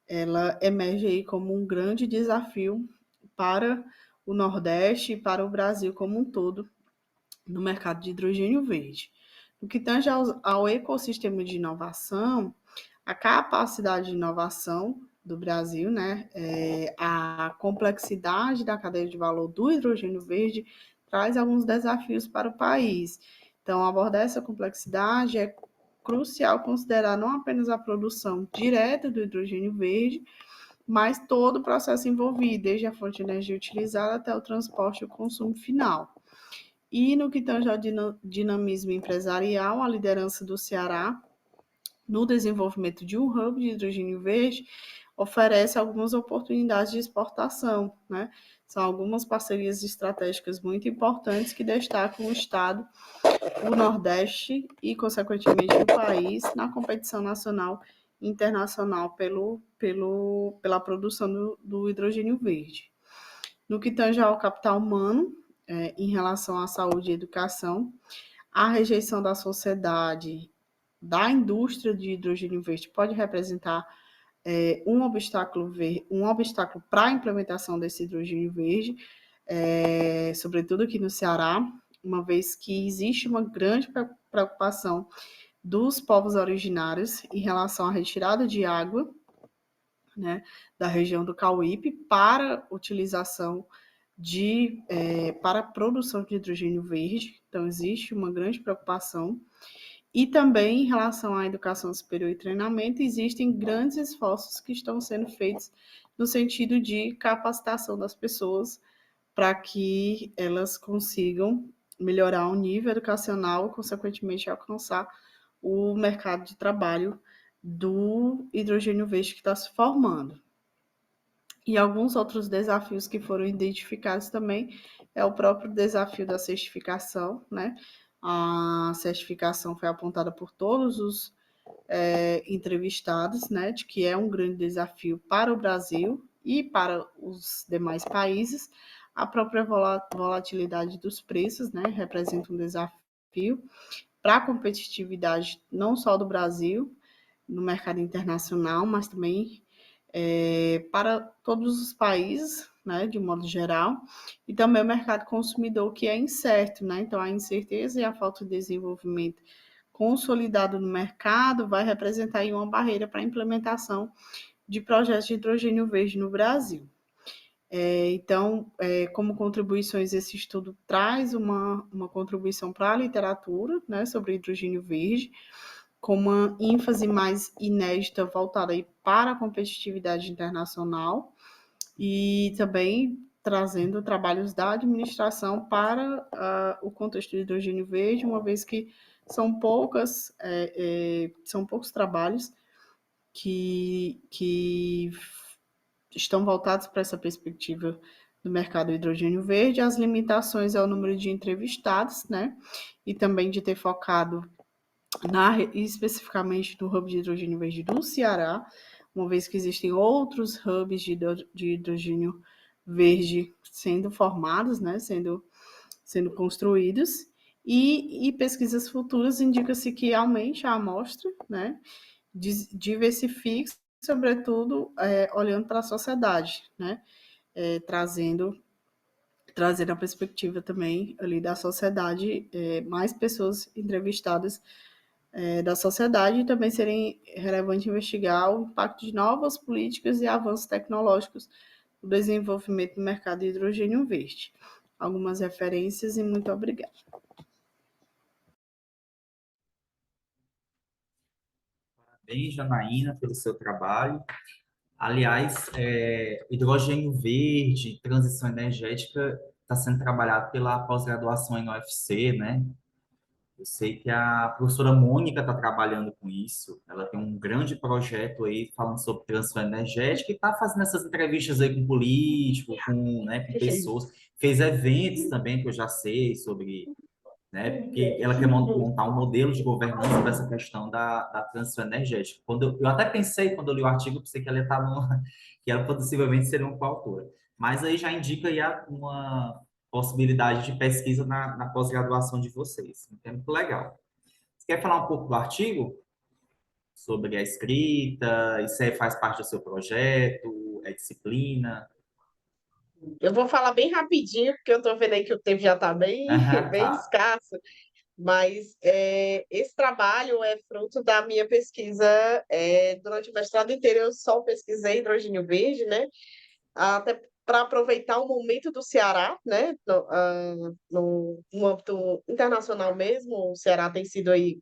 S8: ela emerge aí como um grande desafio para o Nordeste e para o Brasil como um todo no mercado de hidrogênio verde. No que tange ao ecossistema de inovação, a capacidade de inovação do Brasil, né, a complexidade da cadeia de valor do hidrogênio verde traz alguns desafios para o país. Então, abordar essa complexidade é crucial considerar não apenas a produção direta do hidrogênio verde, mas todo o processo envolvido, desde a fonte de energia utilizada até o transporte e o consumo final. E no que tange ao dinamismo empresarial, a liderança do Ceará no desenvolvimento de um hub de hidrogênio verde oferece algumas oportunidades de exportação, né? São algumas parcerias estratégicas muito importantes que destacam o Estado, o Nordeste e, consequentemente, o país na competição nacional e internacional pela produção do hidrogênio verde. No que tange ao capital humano, em relação à saúde e educação, a rejeição da sociedade da indústria de hidrogênio verde pode representar um obstáculo para a implementação desse hidrogênio verde, sobretudo aqui no Ceará, uma vez que existe uma grande preocupação dos povos originários em relação à retirada de água, né, da região do Cauípe para utilização para a produção de hidrogênio verde. Então, existe uma grande preocupação. E também, em relação à educação superior e treinamento, existem grandes esforços que estão sendo feitos no sentido de capacitação das pessoas para que elas consigam melhorar o nível educacional, consequentemente alcançar o mercado de trabalho do hidrogênio verde que está se formando. E alguns outros desafios que foram identificados também é o próprio desafio da certificação, né? A certificação foi apontada por todos os entrevistados, né? De que é um grande desafio para o Brasil e para os demais países. A própria volatilidade dos preços, né? Representa um desafio para a competitividade não só do Brasil no mercado internacional, mas também para todos os países, né, de modo geral, e também o mercado consumidor, que é incerto, né? Então, a incerteza e a falta de desenvolvimento consolidado no mercado vai representar aí uma barreira para a implementação de projetos de hidrogênio verde no Brasil. Então, como contribuições, esse estudo traz uma contribuição para a literatura, né, sobre hidrogênio verde, com uma ênfase mais inédita voltada aí para a competitividade internacional e também trazendo trabalhos da administração para o contexto do hidrogênio verde, uma vez que são poucos trabalhos que estão voltados para essa perspectiva do mercado do hidrogênio verde. As limitações é o número de entrevistados, né? E também de ter focado especificamente no hub de hidrogênio verde do Ceará, uma vez que existem outros hubs de hidrogênio verde sendo formados, né, sendo construídos, e pesquisas futuras indica-se que aumente a amostra, né, diversifique, sobretudo olhando para a sociedade, né, trazendo a perspectiva também ali da sociedade, mais pessoas entrevistadas da sociedade, e também seria relevante investigar o impacto de novas políticas e avanços tecnológicos no desenvolvimento do mercado de hidrogênio verde. Algumas referências e muito obrigada.
S1: Parabéns, Janaína, pelo seu trabalho. Aliás, hidrogênio verde, transição energética, está sendo trabalhado pela pós-graduação em UFC, né? Eu sei que a professora Mônica está trabalhando com isso. Ela tem um grande projeto aí falando sobre transição energética e está fazendo essas entrevistas aí com políticos, com pessoas. Fez eventos também, que eu já sei sobre, né? Porque ela quer montar um modelo de governança para essa questão da transição energética. Eu até pensei, quando eu li o artigo, pensei que ela ia estar que ela possivelmente seria uma coautora. Mas aí já indica aí uma possibilidade de pesquisa na pós-graduação de vocês. Então, é muito legal. Você quer falar um pouco do artigo? Sobre a escrita? Isso aí faz parte do seu projeto? É disciplina?
S7: Eu vou falar bem rapidinho, porque eu estou vendo aí que o tempo já está bem, bem
S1: Tá.
S7: escasso, mas esse trabalho é fruto da minha pesquisa durante o mestrado inteiro. Eu só pesquisei hidrogênio verde, né? Até para aproveitar o momento do Ceará, né? No âmbito internacional mesmo, o Ceará tem sido aí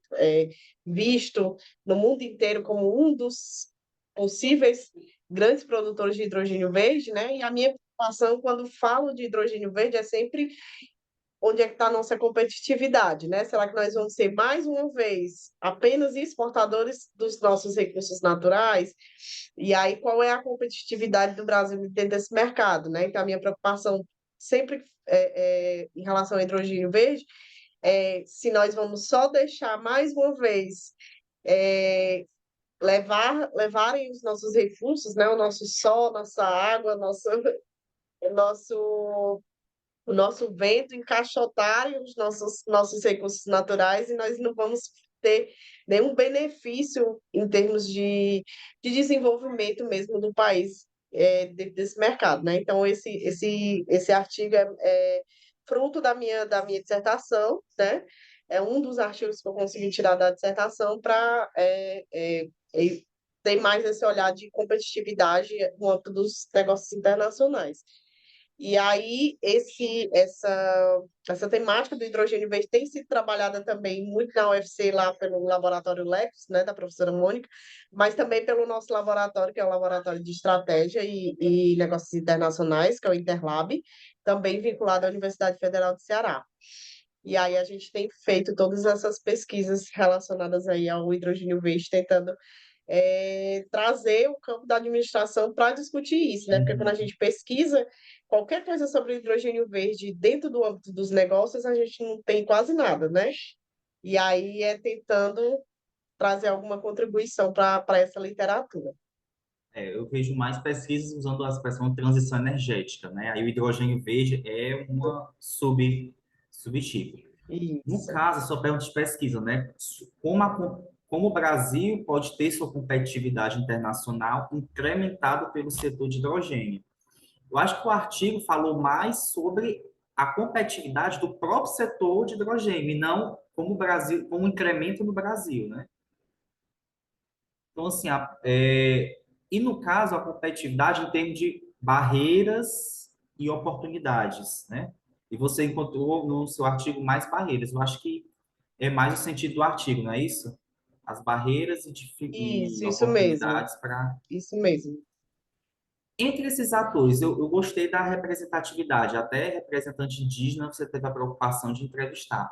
S7: visto no mundo inteiro como um dos possíveis grandes produtores de hidrogênio verde, né? E a minha preocupação quando falo de hidrogênio verde é sempre onde é que está a nossa competitividade, né? Será que nós vamos ser, mais uma vez, apenas exportadores dos nossos recursos naturais? E aí, qual é a competitividade do Brasil dentro desse mercado, né? Então, a minha preocupação sempre em relação ao hidrogênio verde é se nós vamos só deixar, mais uma vez, levarem os nossos recursos, né? O nosso sol, nossa água, o nosso vento, encaixotarem os nossos recursos naturais, e nós não vamos ter nenhum benefício em termos de desenvolvimento mesmo do país dentro desse mercado, né? Então, esse artigo é fruto da minha dissertação, né? É um dos artigos que eu consegui tirar da dissertação para ter mais esse olhar de competitividade no âmbito dos negócios internacionais. E aí, essa temática do hidrogênio verde tem sido trabalhada também muito na UFC, lá pelo laboratório LEPS, né, da professora Mônica, mas também pelo nosso laboratório, que é o Laboratório de Estratégia e Negócios Internacionais, que é o Interlab, também vinculado à Universidade Federal do Ceará. E aí a gente tem feito todas essas pesquisas relacionadas aí ao hidrogênio verde, tentando trazer o campo da administração para discutir isso, né? Porque quando a gente pesquisa qualquer coisa sobre hidrogênio verde dentro do âmbito dos negócios, a gente não tem quase nada, né? E aí tentando trazer alguma contribuição para essa literatura.
S1: Eu vejo mais pesquisas usando a expressão transição energética, né? Aí o hidrogênio verde é uma subtipo. No
S7: Isso.
S1: caso, a sua pergunta de pesquisa, né? Como o Brasil pode ter sua competitividade internacional incrementada pelo setor de hidrogênio? Eu acho que o artigo falou mais sobre a competitividade do próprio setor de hidrogênio, e não como o Brasil, como um incremento no Brasil, né? Então, assim, e no caso, a competitividade em termos de barreiras e oportunidades, né? E você encontrou no seu artigo mais barreiras. Eu acho que é mais o sentido do artigo, não é isso? As barreiras e
S7: Isso mesmo.
S1: oportunidades para...
S7: Isso mesmo.
S1: Entre esses atores, eu gostei da representatividade. Até representante indígena, você teve a preocupação de entrevistar.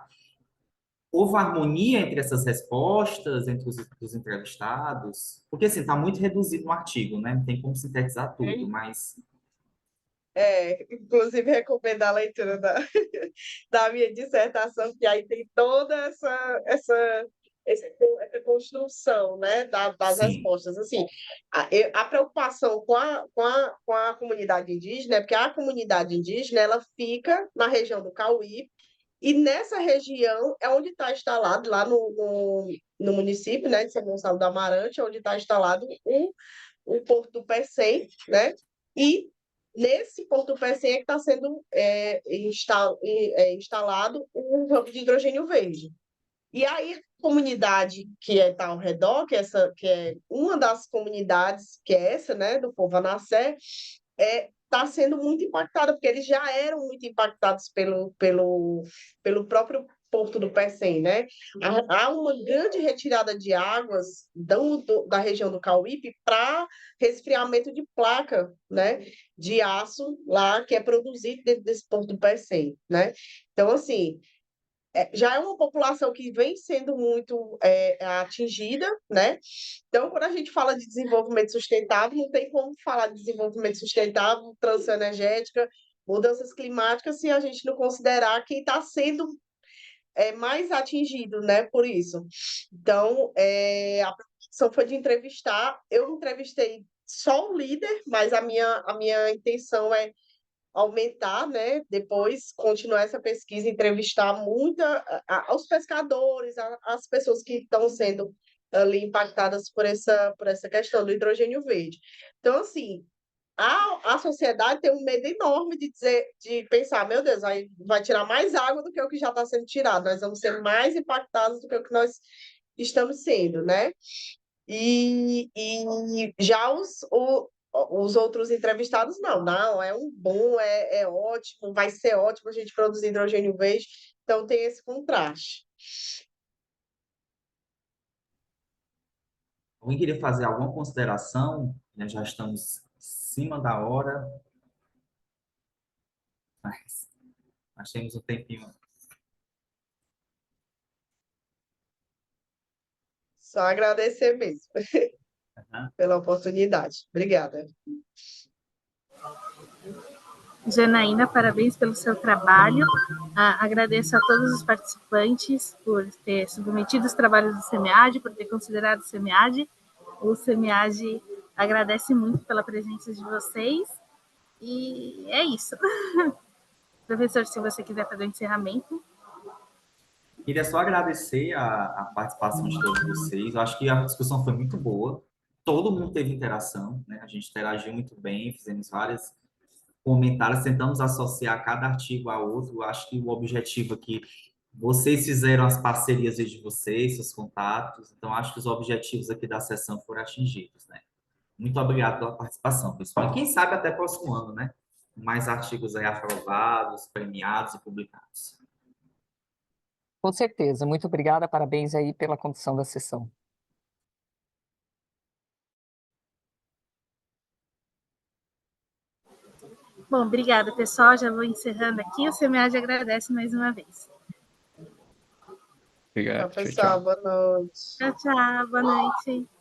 S1: Houve harmonia entre essas respostas, entre os entrevistados? Porque, assim, está muito reduzido no artigo, né? Não tem como sintetizar tudo, mas...
S7: Inclusive recomendar a leitura da minha dissertação, que aí tem toda essa construção, né, das
S1: Sim,
S7: respostas. Assim, a preocupação com a comunidade indígena é porque a comunidade indígena ela fica na região do Cauí, e nessa região é onde está instalado, lá no município, né, de São Gonçalo do Amarante, onde está instalado o Porto do Pecém, né? E nesse Porto do Pecém é que está sendo instalado um hub de hidrogênio verde. E aí, a comunidade que está ao redor, que é uma das comunidades, que é essa, né, do povo Anassé, está sendo muito impactada, porque eles já eram muito impactados pelo próprio Porto do Pecém, né? Há uma grande retirada de águas da região do Cauípe para resfriamento de placa, né, de aço lá, que é produzido dentro desse Porto do Pecém, né? Então, assim, já é uma população que vem sendo muito atingida, né? Então, quando a gente fala de desenvolvimento sustentável, não tem como falar de desenvolvimento sustentável, transição energética, mudanças climáticas, se a gente não considerar quem está sendo mais atingido, né, por isso. Então, a preocupação foi de entrevistar. Eu entrevistei só o líder, mas a minha intenção é aumentar, né? Depois continuar essa pesquisa, entrevistar aos pescadores, as pessoas que estão sendo ali impactadas por essa questão do hidrogênio verde. Então, assim, a sociedade tem um medo enorme de pensar, meu Deus, vai tirar mais água do que o que já está sendo tirado, nós vamos ser mais impactados do que o que nós estamos sendo, né? E já os outros entrevistados, não, é um bom, é ótimo, vai ser ótimo a gente produzir hidrogênio verde, então tem esse contraste.
S1: alguém queria fazer alguma consideração? Né? Já estamos em cima da hora, mas nós temos um tempinho.
S7: Só agradecer mesmo pela oportunidade. Obrigada.
S2: Janaína, parabéns pelo seu trabalho. Agradeço a todos os participantes por ter submetido os trabalhos do SEMEAD, por ter considerado o SEMEAD. O SEMEAD agradece muito pela presença de vocês. E é isso. Professor, se você quiser fazer o encerramento.
S1: Queria só agradecer a participação de todos vocês. Eu acho que a discussão foi muito boa. Todo mundo teve interação, né? A gente interagiu muito bem, fizemos vários comentários, tentamos associar cada artigo a outro. Eu acho que o objetivo aqui, vocês fizeram as parcerias de vocês, seus contatos. Então, acho que os objetivos aqui da sessão foram atingidos, né? Muito obrigado pela participação, pessoal. E quem sabe até próximo ano, né? Mais artigos aí aprovados, premiados e publicados.
S5: Com certeza. Muito obrigada, parabéns aí pela condução da sessão.
S2: Bom, obrigada, pessoal. Já vou encerrando aqui. O CMEAD agradece mais uma vez.
S6: Obrigado.
S7: Tchau, pessoal. Boa noite.
S2: Tchau, tchau. Boa noite.